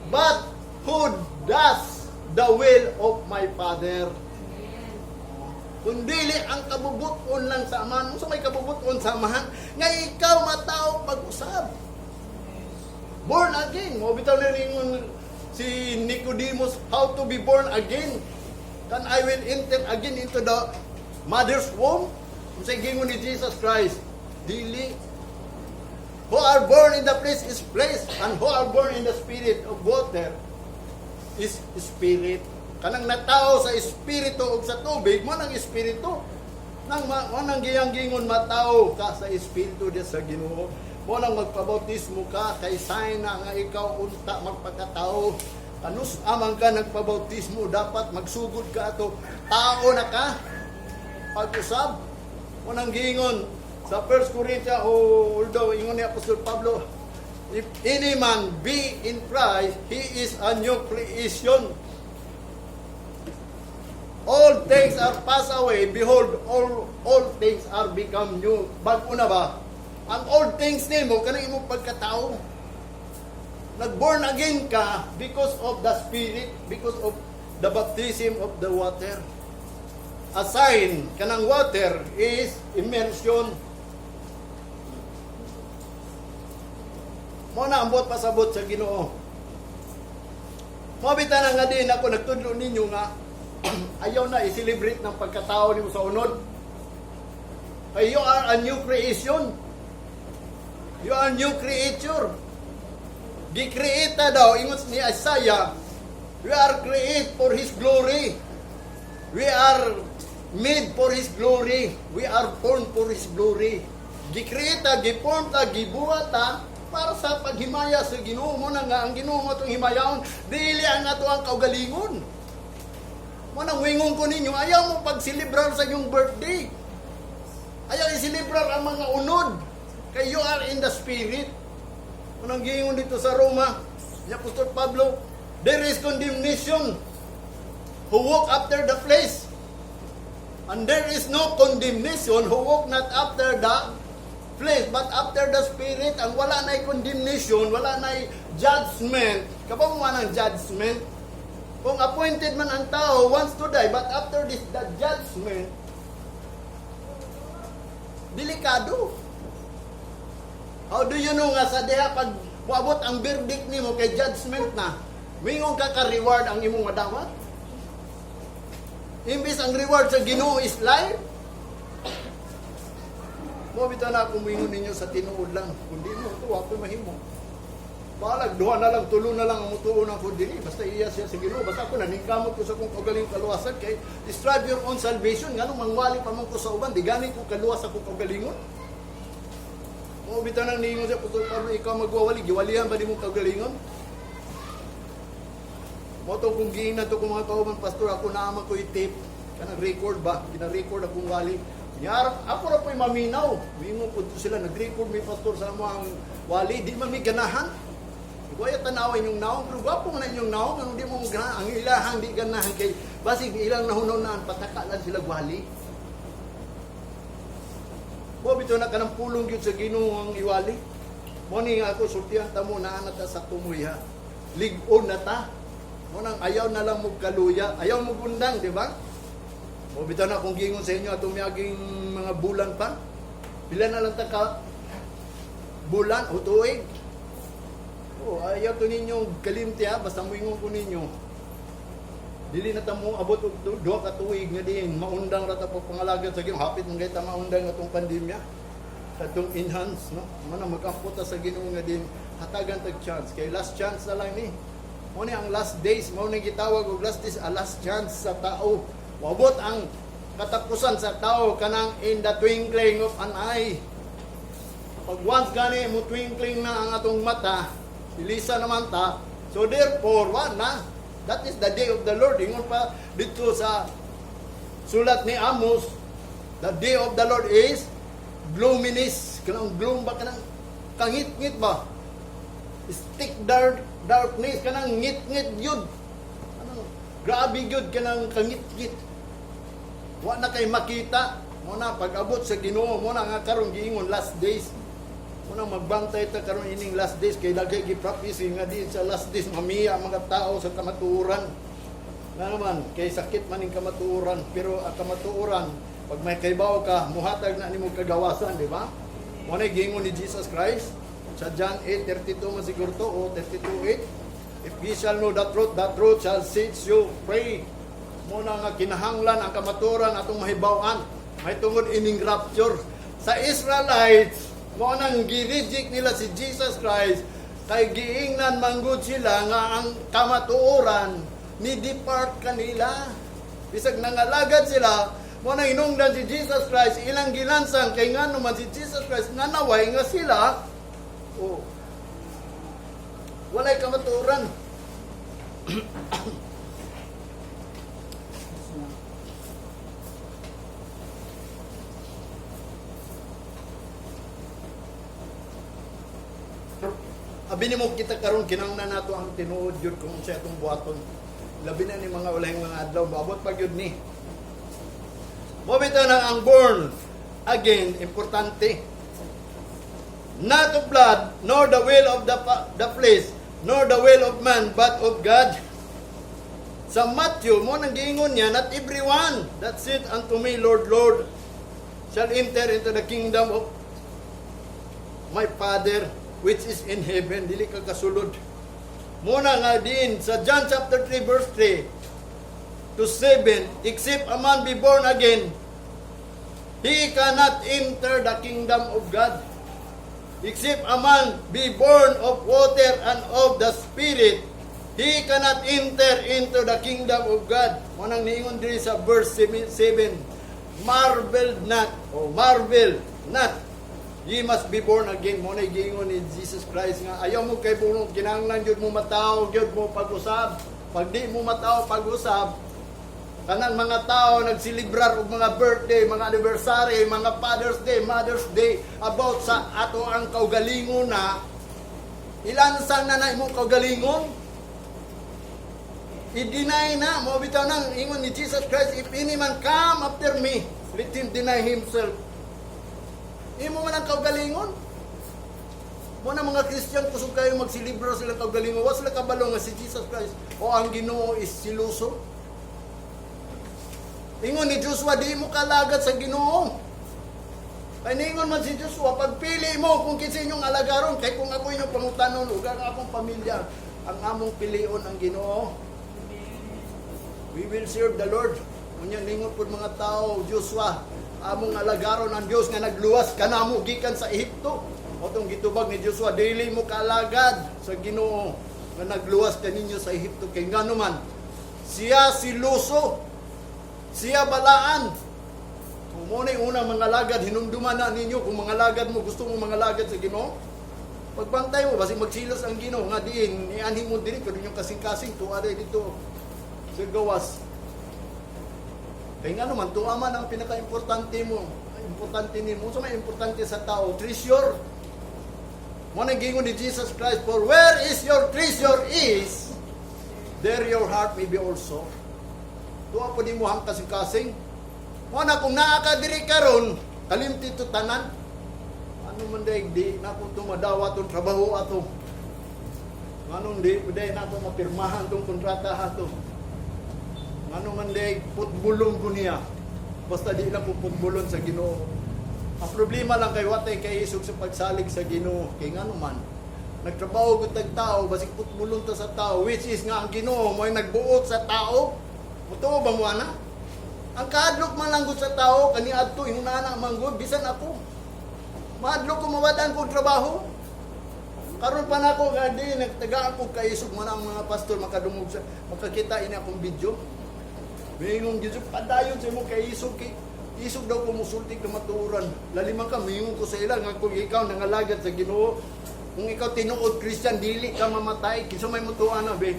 but who does the will of my Father. Kundili ang kabubuton lang sa amahan. Kung may kabubuton sa amahan, nga ikaw matao pag-usab. Born again. Mo bitaw na rin si Nicodemus, how to be born again. Can I will enter again into the mother's womb? Kung sa gingon ni Jesus Christ, dili. Who are born in the flesh is flesh, and who are born in the spirit of water is spirit. Kanang natao sa espiritu o sa tubig, mo nang espiritu. Nang nang giyang-gingon matao ka sa espiritu di sa Ginoo. Mo nang magpabautismo ka kay sign na nga ikaw unta magpakatao. Anus amang ka nagpabautismo, dapat magsugod ka ato. Tao na ka. Pag-usab. Mo nang gingon sa 1 Corinthians, although ingon ni Apostol Pablo, if any man be in Christ, he is a new creation. All things are passed away, behold, all things are become new. Bago na ba? Ang old things nimo, kanang imong pagkatao. Nag-born again ka because of the Spirit, because of the baptism of the water. A sign, kanang water is immersion. Mo na ambot pasabot sa Ginoo. Mabita na nga din ako nagtudlo ninyo nga ayaw na i-celebrate ng pagkatao nimo sa unod. You are a new creation. You are a new creature. Gi-create daw, ingon ni Isaiah, we are created for His glory. We are made for His glory. We are born for His glory. Gi-create, gi-form, gibuhat para sa paghimaya sa Ginoo. Mo na nga ang Ginoo mo itong himayaon, dili ang ato ang kaugalingon. Mo nang wingon ko ninyo, ayaw mo pag-celebrar sa inyong birthday. Ayaw i-celebrar ang mga unod. Kay you are in the Spirit. Mo nang gingon dito sa Roma, ni Apostol Pablo, there is condemnation who walk after the flesh. And there is no condemnation who walk not after the flesh, but after the Spirit. Ang wala na'y condemnation, wala na'y judgment. Kapag mo ng judgment, kung appointed man ang tao wants to die, but after this, the judgment, delikado. How do you know nga sa diha pag muabot ang verdict nimo kay judgment na, mingon ka ka-reward ang imong madawat? Imbis ang reward sa Ginoo is life. Mo bitaw na kung mingon ninyo sa tinuod lang, kundi mo to ako mahimo. Balag duha na lang, tulo na lang ang mutuon ang dili, basta iya siya sa Ginoo. Basta ako naningkamot ko sa kong kaugaling kaluwasan kay strive your own salvation, nganong mangwali pa man ko sa uban, di gani ko kaluwas ako kaugalingon. Mo bitaw nang ningon siya Apostol Pablo, ikaw magwawali, giwalihan ba di mo kaugalingon? Mo to kung giingnan to kung mga kauban pastor, ako naman ko i-tape, kanang record ba, gina-record akong wali. Yar, ako na po'y maminaw. Mingon po sila, nag-record may pastor sa mga wali, di man may ganahan. Iguaya tanawin yung naong, pero gwapo nga na yung naong, ano di mo ganahan, ang ilahang di ganahan kay, basig ilang nahunaw patakalan sila wali. Mo bito na kanang pulong yun sa Ginoo ang iwali. Mo ni nga ako, sultihan ta mo na anata sa tumuya. Ligon na ta. Mo nang ayaw na lang mo kaluya, ayaw mo gundang, di ba? O bitaw na kung gingon sa inyo atong miyaging mga bulan pa. Pila na lang ta ka bulan o tuig. O ayaw to ninyong kalimti ha, basta muingon ko ninyo. Dili na ta mo abot og duha ka tuig nga din maundang ra ta pangalagad sa Ginoo, hapit man ta maundang atong pandemya. Atong enhance no. Mana magkamputa sa Ginoo nga din hatagan tag chance kay last chance na lang ni. Mo ni ang last days, mo ni gitawag og last days, a last chance sa tao. Wabot ang katapusan sa tao kanang in the twinkling of an eye. Pag once gani mo twinkling na ang atong mata, ilisa naman ta. So therefore, na? That is the day of the Lord. Ingon pa dito sa sulat ni Amos, the day of the Lord is gloominess. Kanang gloom ba, kanang kangit-ngit ba? Stick darkness, kanang ngit-ngit yun. Grabe yun, kanang kangit-ngit. Wa na kay makita. Muna pag-abot sa Ginoo, muna nga karon giingon last days. Muna magbantay ta karon ining last days kay daghay gi-prophecy nga di sa last days mamiya mga tao sa kamatuoran. Nga naman kay sakit man ning kamatuoran, pero ang kamatuoran pag may kaybaw ka, muhatag na nimo kagawasan, di ba? Muna giingon ni Jesus Christ sa John 8:32 man siguro to o 32:8. If ye shall know the truth shall set you free. Muna nga kinahanglan ang kamatuoran atong mahibaw-an. May tungod ining rapture. Sa Israelites, mo nang gi-reject nila si Jesus Christ, kay giingnan manggod sila nga ang kamatuoran ni depart kanila. Bisag nangalagad sila, mo nang inungdan si Jesus Christ, ilang gilansang kay ngano man si Jesus Christ nanaway nga sila, walay kamatuoran. Abi nimo kita karon kinahanglan nato ang tinuod jud kung sa atong buhaton. Labi na ni mga ulahing mga adlaw maabot pa gyud ni. Mo bitaw na ang born again importante. Not of blood, nor the will of the flesh, nor the will of man, but of God. Sa Matthew, mo nang giingon niya, not everyone that said unto me, Lord, Lord, shall enter into the kingdom of my Father, which is in heaven. Dili ka kasulod. Muna nga din, sa John chapter 3, verse 3 to 7, except a man be born again, he cannot enter the kingdom of God. Except a man be born of water and of the Spirit, he cannot enter into the kingdom of God. Manang niingon diri sa verse 7, marvel not, o marvel not, ye must be born again. Mo na giingon ni Jesus Christ nga, ayaw mo kay bunong, kinahanglan jud mo mataw, jud mo pag-usab. Pag di mo mataw pag-usab, kanang mga tao nagsilibrar og mga birthday, mga anniversary, mga Father's Day, Mother's Day about sa ato ang kaugalingon na ilansan na imong kaugalingon. I-deny na mo bitaw nang ingon ni Jesus Christ, if any man come after me, let him deny himself. Imo man ang kaugalingon. Mo na mga Christian kusog kayo magsilibrar sila kaugalingon, wa sila kabalo nga si Jesus Christ o ang Ginoo is siluso. Ingon ni Joshua, di mo kalagad sa Ginoo. Kaya ningon man si Joshua, pagpili mo kung kinsa inyong alagaron, kay kung ako inyong pangutanon, ug ang akong pamilya, ang among pilion ang Ginoo. We will serve the Lord. Unya ningon pud mga tao, Joshua, among alagaron ang Dios nga nagluwas kanamo gikan sa Ehipto. Otong gitubag ni Joshua, dili mo kalagad sa Ginoo nga nagluwas kaninyo sa Ehipto, kay ngano man siya siluso, siya balaan. Kung mo na yung unang mga lagad, hinumduman na ninyo. Kung mga lagad mo, gusto mo mga lagad sa Ginoo, pagbantay mo, basi magsilos ang Ginoo, nga diin, ianhin mo din, kung yung kasing-kasing, tuwaray dito sa gawas. Kaya nga naman, tuwa man ang pinaka-importante mo, importante ni mo, so may importante sa tao, treasure. Mo na gingon ni Jesus Christ, for where is your treasure is, there your heart may be also. Tuwa po di mo hang kasing-kasing. Muna kung naakadiri karon, kalimti to tanan. Ano man daig di na kung tumadawa tong trabaho ato. Nganong di uday na ko mapirmahan tong kontrata ato. Ngano man daig putbulong ko niya. Basta di na po putbulon sa Ginoo. Ang problema lang kay watay kay isog sa pagsalig sa Ginoo. Kay ngano man nagtrabaho gud tag tao, basig putbulon ta sa tao, which is nga ang Ginoo mo'y nagbuot sa tao. Mutuo ba mo ana? Ang kahadlok man lang gud sa tao, kani adto inunana man gud bisan ako. Mahadlok ko mawadan kog trabaho. Karon pa nako nga di nagtagaan ko kay isog man ang mga pastor makadungog sa makakita ini akong video. Mingon gyud padayon sa mo kay isog kay isog daw ko musulti ka matuoran. Laliman ka mingon ko sa ila nga kung ikaw nangalagad sa Ginoo, kung ikaw tinuod Christian dili ka mamatay, kinsa may mutuan na be.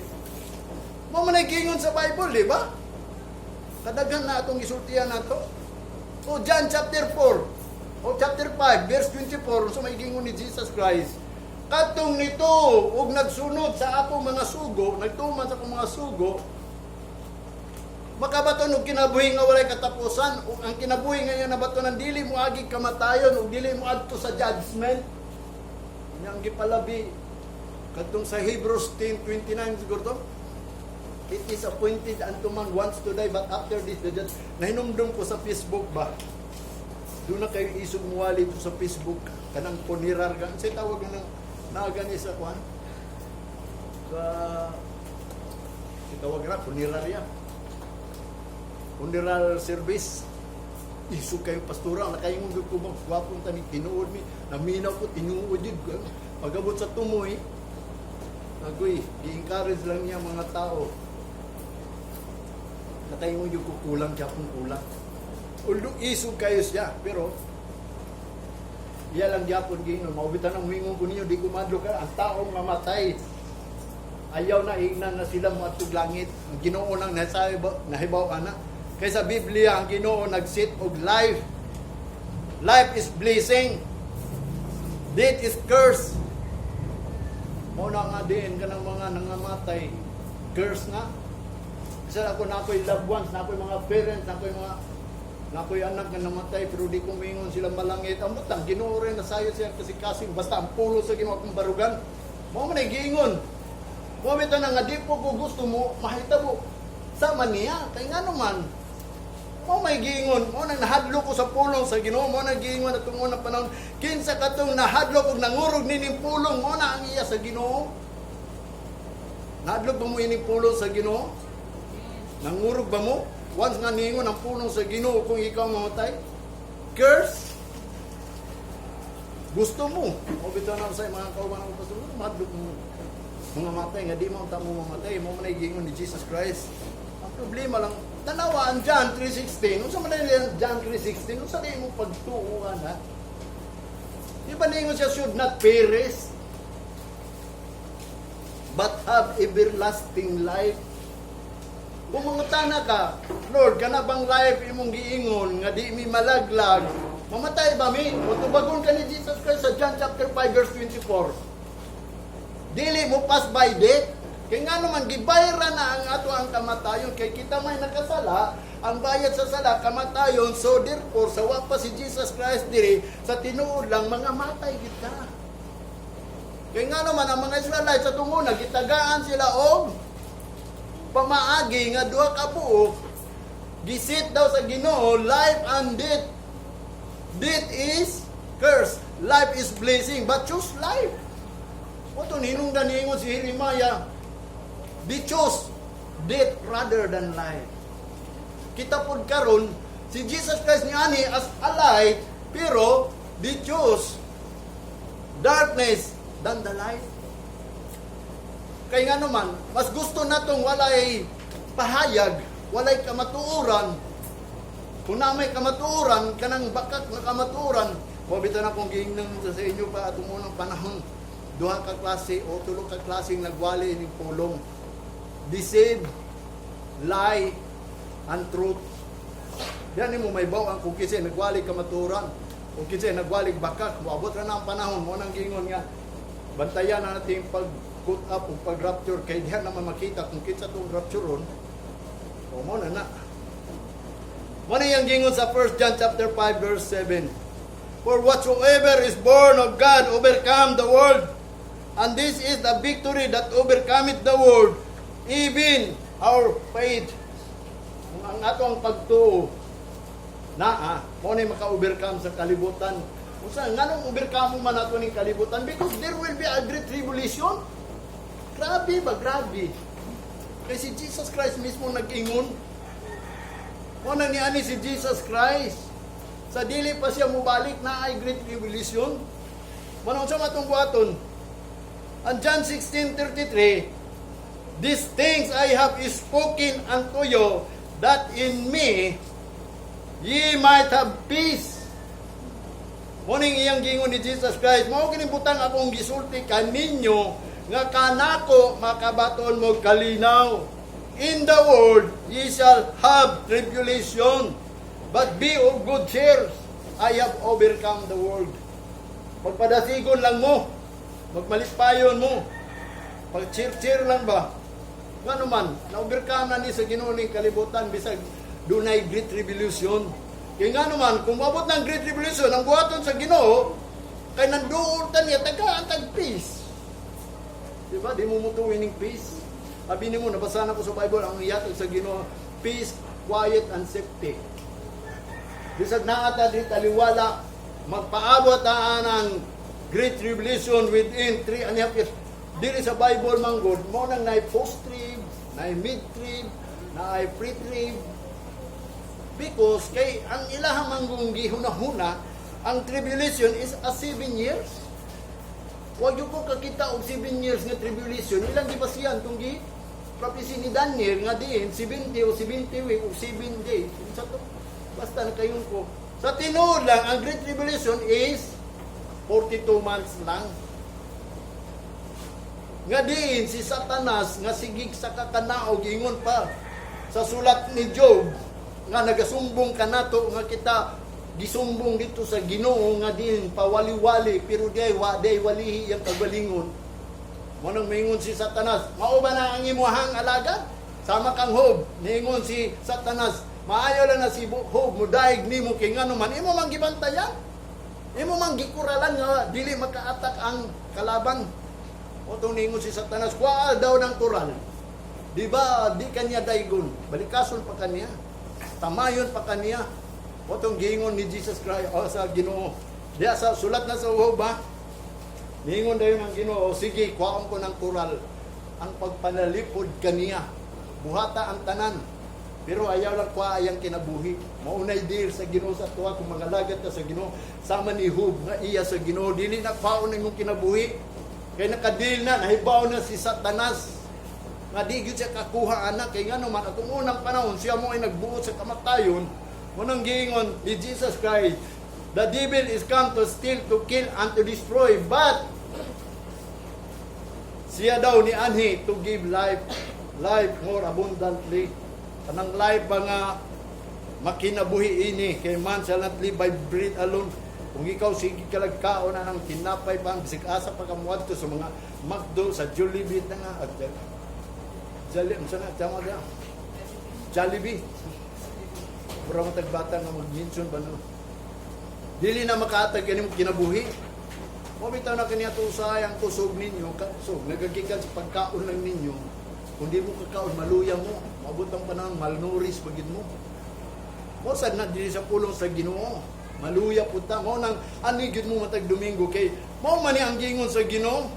Mo man gingon sa Bible, di ba? Kadaghan na atong isultihan nato. O John chapter 4, o chapter 5, verse 24, so may gingon ni Jesus Christ. Katong nito, ug nagsunod sa akong mga sugo, nagtuman sa akong mga sugo, makabaton og kinabuhi nga walay katapusan, ug ang kinabuhi nga yan nabatonan dili mo agi kamatayon ug dili mo adto sa judgment. Yang gipalabi kadtong sa Hebrews 10:29 siguro to. It is appointed unto man once to die, but after this the judge. Nahinumdum ko sa Facebook ba? Doon na kayo isog muwali ko sa Facebook. Kanang punirar ka. Say tawag na nagani sa kwan. Sa tawag na punirar ya. Funeral service. Isog kayo pastora. Nakayong ko bang gwapong tani tinuod mi. Naminaw ko tinuod yun. Pagabot sa tumoy. Agoy, i-encourage lang niya mga tao. Nakayong yung kukulang, kaya kung kulang. Although isog kayo siya, pero iya lang gyapon gingon, maubitan ang mingon ko ninyo, di kumadlo ka, ang taong mamatay. Ayaw na ignan na sila matug langit. Ang Ginoo nang nahibaw ana. Kaya sa Biblia, ang Ginoo nagsit og life. Life is blessing. Death is curse. Muna nga din ka ng mga nangamatay. Curse nga. Kasi ako na ako'y loved ones, na ako'y mga parents, na ako'y anak na namatay, pero di ko mingon sila malangit. Ang butang, Ginoo rin na sayo siya kasi kasing, basta ang pulo sa Ginoo akong barugan. Mo man ay giingon. Mo bitaw na nga di po ko gusto mo, mahitabo. Sama niya, kay nga naman. Mo may giingon, mo nang nahadlok ko sa pulong sa Ginoo, mo nang giingon na tungo ng panahon, kinsa katong nahadlok og nangurog nining pulong, mo na ang iya sa Ginoo. Nahadlok ba mo ining pulong sa Ginoo? Nangurog ba mo? Once nga ningon ang pulong sa Ginoo kung ikaw mamatay? curse? Gusto mo. O bitaw na sa mga kauban ng pastor, madlok mo. Mga matay, nga di mo ang tamo mamatay, mo man gingon ni Jesus Christ. Ang problema lang, tanawaan John 3:16. Unsa man yan John 3:16? Unsa di mo pagtuuan ha? Di ba ningon siya should not perish, but have everlasting life? Kung mangutana ka, Lord, kana bang life imong giingon nga di mi malaglag, mamatay ba mi? O tubagon ka ni Jesus Christ sa John chapter 5 verse 24. Dili mo pass by death. Kaya nga naman, gibayra na ang ato ang kamatayon. Kaya kita may nakasala, ang bayad sa sala, kamatayon. So therefore, sawa pa si Jesus Christ diri, sa tinuod lang, mga matay kita. Kaya nga naman, ang mga Israelites sa tunguna, gitagaan sila og pamaagi nga duha ka buok, gisit daw sa Ginoo, life and death. Death is curse, life is blessing, but choose life. Oto hinungdan niingon si Jeremiah, they chose death rather than life. Kita pod karon si Jesus Christ ni ani as a light, pero they chose darkness than the light. Kay nga naman, mas gusto natong walay pahayag, walay kamatuoran. Kung na may kamatuoran, kanang bakak na kamatuoran, mabita na kong giingnan sa inyo pa atong unang panahon. Duha ka klase o tulo ka klaseng nagwali ning pulong. Deceive, lie, and truth. Yan mo may bawang kung kisay nagwali kamatuoran, kung kisay nagwali bakak, moabot ra na ang panahon mo nang gingon nga bantayan na natin pag-put up o pag-rapture, kaya diyan naman makita kung kitsa itong rapture ron, o mo na na. Ano yung gingon sa 1 John chapter 5 verse 7? For whatsoever is born of God overcome the world, and this is the victory that overcometh the world, even our faith. Ang atong pagtuo na mo na maka-overcome sa kalibutan. Usa nganong overcome man nato ning kalibutan? Because there will be a great tribulation. Grabe ba, grabe. Kasi si Jesus Christ mismo nag-ingon. Mo na ni ani si Jesus Christ. Sa dili pa siya mubalik na ay great tribulation. Manong sa matong buhaton. And John 16:33, these things I have spoken unto you, that in me ye might have peace. Muning iyang gingon ni Jesus Christ, mao kini butang akong gisulti kaninyo nga kanako makabaton mo kalinaw. In the world ye shall have tribulation, but be of good cheer, I have overcome the world. Pagpadasigon lang mo, magmalipayon mo, pag-cheer-cheer lang ba? Nga naman, na-overcome na ni sa Ginoo ning kalibutan, bisag dunay great tribulation. Kaya nga naman, kung mabot ng great tribulation, ang buhaton sa Ginoo, kay nanduol ta niya, taga-antag peace. Diba? Di mo mutuwin ng peace. Sabi mo, nabasa na ko sa Bible, ang iyatag sa Ginoo, peace, quiet, and safety. Bisag naata di taliwala, magpaabot ang great tribulation within 3.5 years. Dili sa Bible manggod, mo nang na post-trib, na mid-trib, na pre-trib. Because kay ang ilahang manggong gihuna-huna, ang tribulation is a 7 years. Huwag yung ko kakita og 7 years nga tribulation, ilang gibasiyan itong prophecy ni Daniel nga diin, 70 o 70 week o 7 days. Basta na kayon ko. Sa tinuod lang, ang great tribulation is 42 months lang. Nga diin si Satanas nga sigig sa kakanaog ingon pa sa sulat ni Job nga nagasumbong kanato nga kita gisumbong dito sa Ginoo nga diin pawali-wali pero day walihi yang kagalingon. Mo nang maingon si Satanas, mao ba na ang imuhang alaga? Sama kang Hob, niingon si Satanas, maayo lang na si Hob mo daig nimo kay ngano man imo man gibantayan. Imo man gikuralan nga dili makaatak ang kalaban. O itong ningon si Satanas, kuha daw ng tural. Di ba, di kanya daigon. Balikason pa kanya. Tamayon pa kanya. O itong gingon ni Jesus Christ, o sa Ginoo. Diya sa sulat na sa Uhob, ha? Ningon dayon ang Ginoo, sige, kuhaan ko ng tural. Ang pagpanalipod kaniya. Buhata ang tanan. Pero ayaw lang kwa ayang kinabuhi. Maunay deal sa Ginoo sa tuwa kung mga lagat ka sa Ginoo sama ni Hub nga iya sa Ginoo dili na kwaon imong kinabuhi. Kay nakadil na nahibaw na si Satanas. Nga di gyud siya kakuha anak kay ngano man atong unang panahon siya mo ay nagbuot sa kamatayon. Munang giingon ni Jesus Christ, the devil is come to steal, to kill, and to destroy, but siya daw ni anhi to give life more abundantly. Kanang life ba nga makinabuhi ini kay man shall not live by bread alone. Kung ikaw sige kalagkaon na ng tinapay pang bisig asa pa kamuadto sa mga McDo sa Jollibee na nga at Jollibee. Murang tagbata nga mag-mention ba no? Dili na makaatag kini mo kinabuhi. Mo bitaw na kaniya to sayang kusog ninyo, so nagagikan sa pagkaon lang ninyo. Kung di mo kakaon maluya mo, maabot ang panahon malnourished pagid mo. Mo sad na dili sa pulong sa Ginoo. Maluya puta mo nang ani gyud mo matag Domingo kay mo man ni ang gingon sa Ginoo.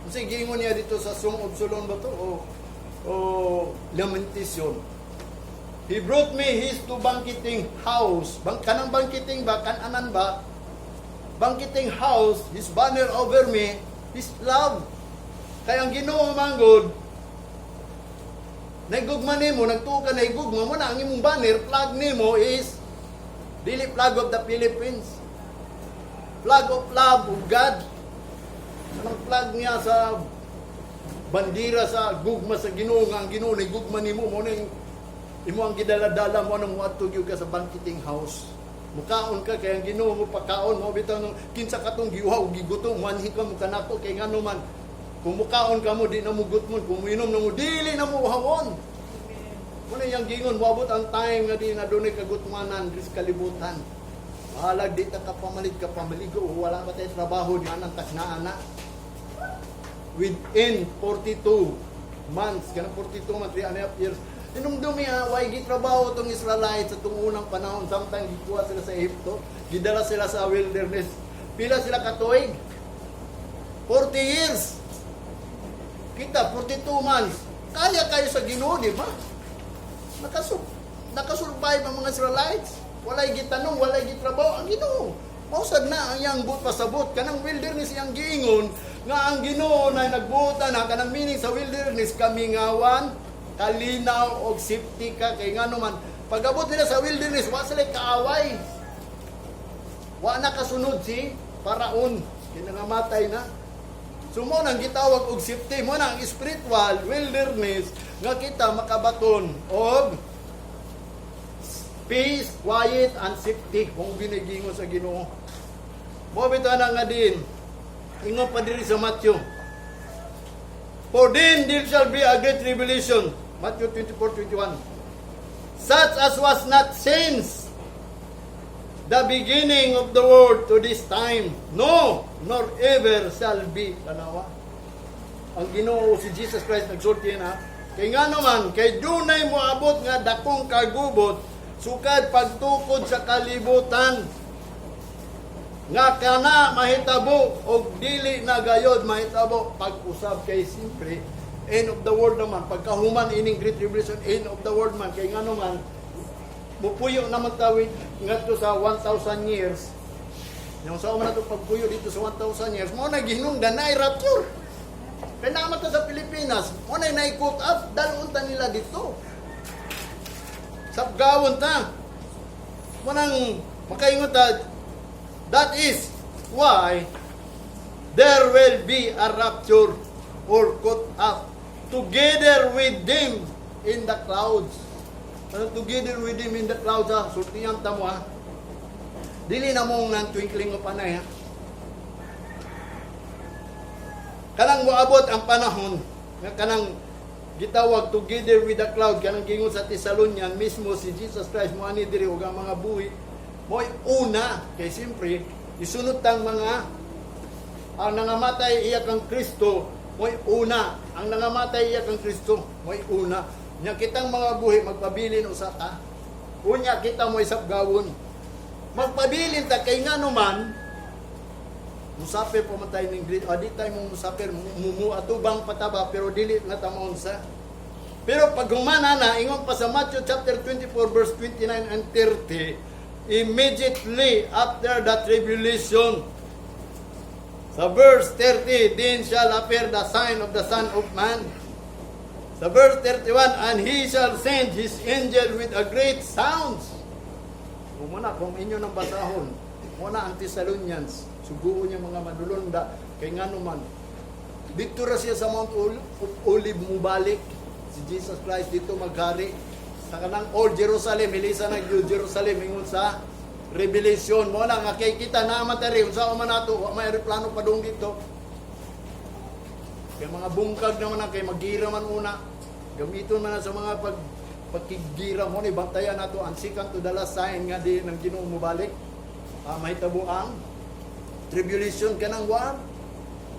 Kasi gingon niya dito sa Song of Solomon ba to o Lamentation. He brought me his to banqueting house. Kanang banqueting ba? Kananan ba? Banqueting house, his banner over me, his love. Kaya ang Ginoo manggod, naigugma nimo, nagtuo ka naigugma mo na ang imong banner, flag nimo is, dili flag of the Philippines. Flag of love of God. Anong flag niya sa bandira sa gugma sa Ginoo nga ang Ginoo ni gugma nimo mo ning imo ang gidala-dala mo nang muadto gyud ka sa banqueting house. Mukaon ka kay ang Ginoo mo pagkaon mo bitaw nung kinsa katong giuhaw gigutom manhi ka mo kanako kay ngano man kung mukaon ka mo di na mo gutmon kung minom na mo dili na mo uhawon. Muna yang gingon moabot ang time nga di na dunay kagutmanan dis kalibutan. Halag di ta ka pamaligo wala pa tay trabaho di anang tasnaan na. Within 42 months, kanang 42 months, 3.5 years, inumdumi way gitrabaho itong Israelites sa itong unang panahon. Sometimes gikuha sila sa Egypto, gidala sila sa wilderness. Pila sila katuig? 40 years. Kita, 42 months. Kaya kayo sa Ginoo, di ba? Nakasurvive ang mga Israelites. Walay gitanong, walay gitrabaho. Ang Ginoo. Mausad na ang yang but pasabot. Kanang wilderness yang giingon, nga ang Ginoo na nagbuta na kanang meaning sa wilderness kamingawan, kalinaw og safety ka kay ngano man pag-abot nila sa wilderness wa sila kaaway. Wa na kasunod si Paraon, kinangamatay na. So mo nang gitawag og safety, mo nang spiritual wilderness nga kita makabaton og peace, quiet and safety kung binigingon sa Ginoo. Mo bitaw na nga din ingon pa diri sa Matthew. For then there shall be a great tribulation. Matthew 24:21. Such as was not since the beginning of the world to this time, no, nor ever shall be. Tanawa. Ang Ginoo si Jesus Christ nagsulti na. Kay nga naman, kay dunay mo abot nga dakong kagubot, sukad pagtukod sa kalibutan. Nga kana mahitabo og dili na gayod mahitabo pag-usab kay simpre end of the world naman pagkahuman ining great tribulation end of the world man kay ngano man mupuyo naman tawid ngadto sa 1,000 years yung sa man nato pagpuyo dito sa 1,000 years mo na gihinungdan na rapture kay naman ta sa Pilipinas mo na naikot up dalon ta nila dito sabgawon ta mo nang makaingon ta. That is why there will be a rapture or caught up together with them in the clouds. Together with them in the clouds ha. Sultihan ta mo ha. Dili na mong nang twinkling o panay ha. Kanang moabot ang panahon nga kanang gitawag together with the cloud kanang gingon sa Thessalonian mismo si Jesus Christ mo ani diri ug ang mga buhi mo'y una, kay siyempre, isunod tang mga, ang nangamatay iya kang Kristo, mo'y una. Ang nangamatay iya kang Kristo, mo'y una. Nya kitang mga buhi, magpabilin usa ta. Unya kita mo'y sabgawon. Magpabilin ta, kay nga naman, musafir pamatay ng grid, di tayo mong musafir, atubang pataba, pero dili na tamaon sa. Pero pag humana na, ingon pa sa Matthew chapter 24 verse 29 and 30, immediately after the tribulation, sa verse 30, then shall appear the sign of the Son of Man. Sa verse 31, and he shall send his angel with a great sounds. Kung inyo ng basahon, muna ang Thessalonians, suguon niya mga manulunda, kay nga naman, dito ra siya sa Mount Olive mubalik, si Jesus Christ dito maghari, sa kanang Old Jerusalem, ilisa ng New Jerusalem, ingon sa Revelation, muna nga kay kita na matari, sa man nato, may aeroplano pa doon dito, kay mga bungkag naman na, kay magira man una, gamiton man na sa mga pagkigira mo, ibantayan nato ang second to the last sign nga di ng Ginoo mubalik. Mahitabo ang tribulation kanang war,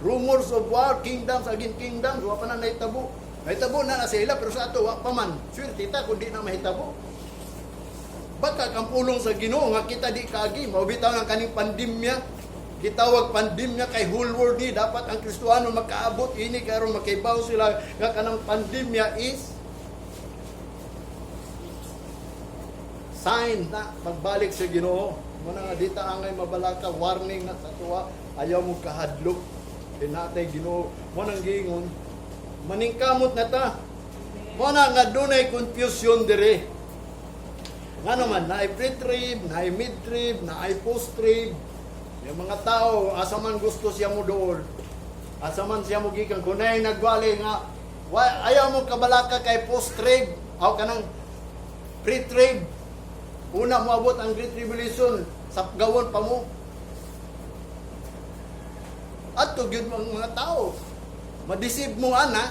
rumors of war, kingdoms against kingdoms, wa pa na nahitabo. Mahitabo na sila pero sa ato wa pa man. Swerte ta kun di na mahitabo. Baka ang pulong sa Ginoo nga kita di kaagi maubitaw ang kaning pandemya. Gitawag pandemya kay whole world ni dapat ang Kristohano makaabot ini karon makaibaw sila nga kanang pandemya is sign na pagbalik sa Ginoo. Muna nga dita angay mabalaka warning na sa tuwa ayaw mo kahadlok dinatay Ginoo. Muna gingon maningkamot na ta. Muna nga dunay confusion dire. Nga naman na pre-trib, na mid-trib, na post-trib. Yung mga tao asa man gusto siya mo doon. Asa man siya mo gikan kunay nagwali nga ayaw mo kabalaka kay post-trib aw kanang pre-trib. Una mo abot ang Great Tribulation, sapgawon pa mo. At to gyud mga tao. Madisib mo ana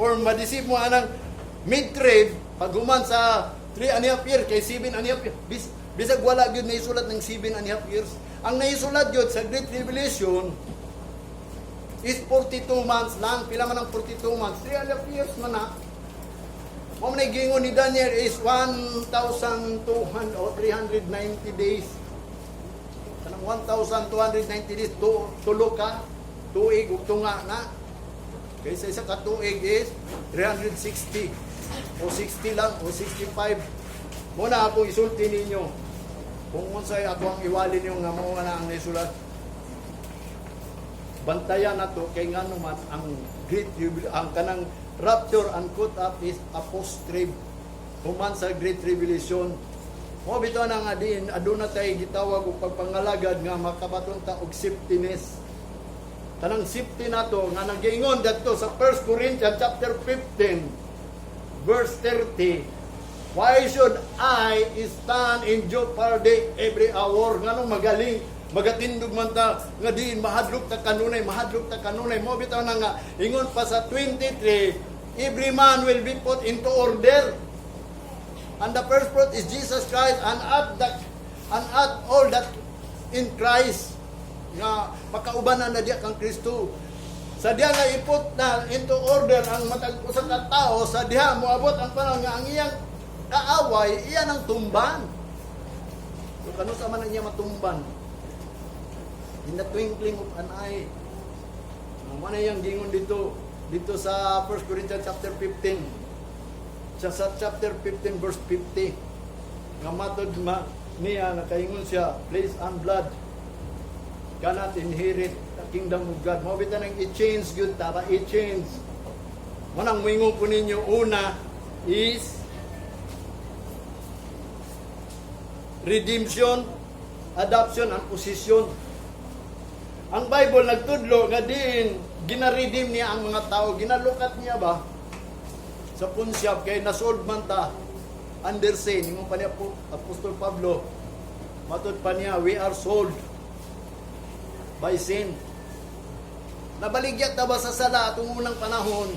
or madisib mo anang mid-trib pag human sa 3.5 years kay 7.5 years. Bisag wala gyud naisulat ng 7.5 years. Ang naisulat gyud sa Great Tribulation is 42 months lang. Pila man ang 42 months? 3.5 years man na. Mao na gingon ni Daniel is 1,200 o 390 days. Kanang 1,290 days tulo ka tuig ug tunga na. Kaysa isa ka tuig is 360 o 60 lang o 65. Muna ako isulti ninyo. Kung unsay ako ang iwali niyo nga mao na ang naisulat. Bantayan nato kay ngano man ang Great Tribulation ang kanang Rapture and cut up is a post-trib. Human sa Great Tribulation. Mo bitaw na nga din, aduna tay gitawag og pagpangalagad nga makabaton ta og safetyness. Tanang safety nato nga nagingon dadto sa 1 Corinthians chapter 15 verse 30. Why should I stand in jeopardy every hour? Nganong magaling magatindog man ta nga diin mahadlok ta kanunay mo bitaw na nga ingon pa sa 23 every man will be put into order and the first fruit is Jesus Christ and at all that in Christ nga makaubanan na diya kang Kristo sa diya nga iput na into order ang matag usa ka tao sa diha moabot ang panahon nga ang iyang kaaway iyan ang tumban so kanu sa man niya matumban in the twinkling of an eye. Ano yung gingon dito sa 1 Corinthians chapter 15. Sa chapter 15 verse 50. Nga matod niya nakaingon siya, flesh and blood cannot inherit the kingdom of God. Mo bitan ang i-change gyud tara i-change. Manang moingon ko ninyo una is redemption, adoption and possession. Ang Bible nagtudlo nga diin gina-redeem niya ang mga tao, ginalukat niya ba sa punsyab kay nasold man ta under sin. Ingon pa niya po Apostol Pablo, matud pa niya we are sold by sin. Nabaligyat ta ba sa sala atong unang panahon?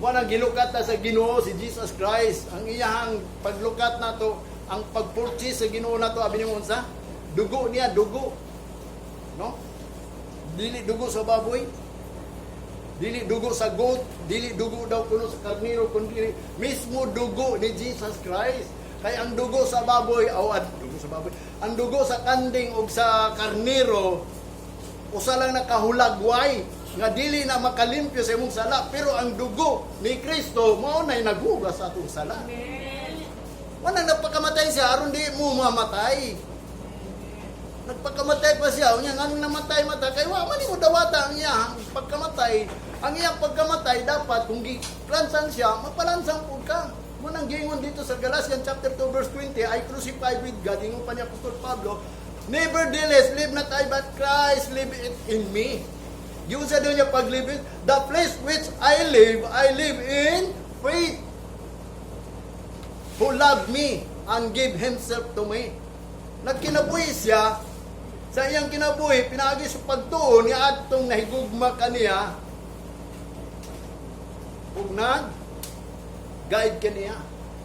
Wala gilukat ta sa Ginoo si Jesus Christ. Ang iyang paglukat nato, ang pagpurchase sa Ginoo nato abi niyo unsa? Dugo niya, dugo. No? Dili dugo sa baboy, dili dugo sa goat, dili dugo daw kuno sa karniro, kundi mismo dugo ni Jesus Christ. Kaya ang dugo sa baboy, ang dugo sa kanding o sa karniro, usa lang nakahulagway. nga dili na makalimpyo sa imong sala, pero ang dugo ni Kristo mao nay naghugas sa atong sala. Wala nagpakamatay siya aron di mo mamatay. Nagpakamatay pa siya, unya nga namatay mata kay wa man mo dawata ang iyang pagkamatay. Ang iyang pagkamatay dapat kung gilansan siya, mapalansang pud ka. Mo nang gingon dito sa Galatians chapter 2 verse 20, I crucified with God, ingon pa ni Apostol Pablo, nevertheless live not I but Christ live in me. Yung sa doon niya paglibig, the flesh which I live in faith. Who loved me and gave himself to me. Nagkinabuhi siya, sa iyang kinabuhi, pinagi sa pagtuon ni atong nahigugma kaniya, kung nag-guide kaniya.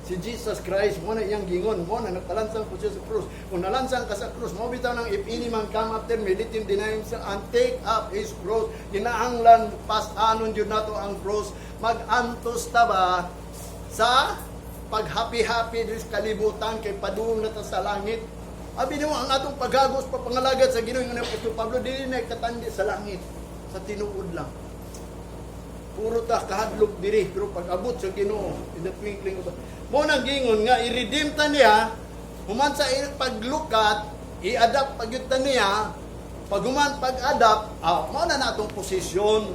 Si Jesus Christ, mo na iyang gingon, mo na nagpalansang po siya sa krus. Kung nalansang ka sa krus, mo bitaw ng if any man come after me, let him deny himself and take up his cross. Kinahanglan, pasanon yun nato ang cross. Mag-antos ta ba sa pag-happy-happy sa kalibutan kay padung na ta sa langit. Abi mo ang atong paghagos papangalagad sa Ginoo nga Apostol Pablo dili na katandi sa langit, sa tinuod lang. Puro ta kahadlok diri pero pag abot sa Ginoo in the twinkling of mo nang gingon nga i-redeem ta niya human sa paglukat i-adapt pagyud ta niya pag human pag-adapt mao na natong posisyon.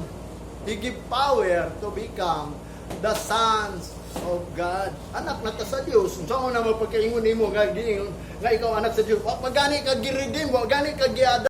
He give power to become the sons of God. Anak na ta sa Dios. Unsa mo na mapagkaingon nimo nga ikaw anak sa Dios. Wa gani ka gi-redeem, wa gani ka gi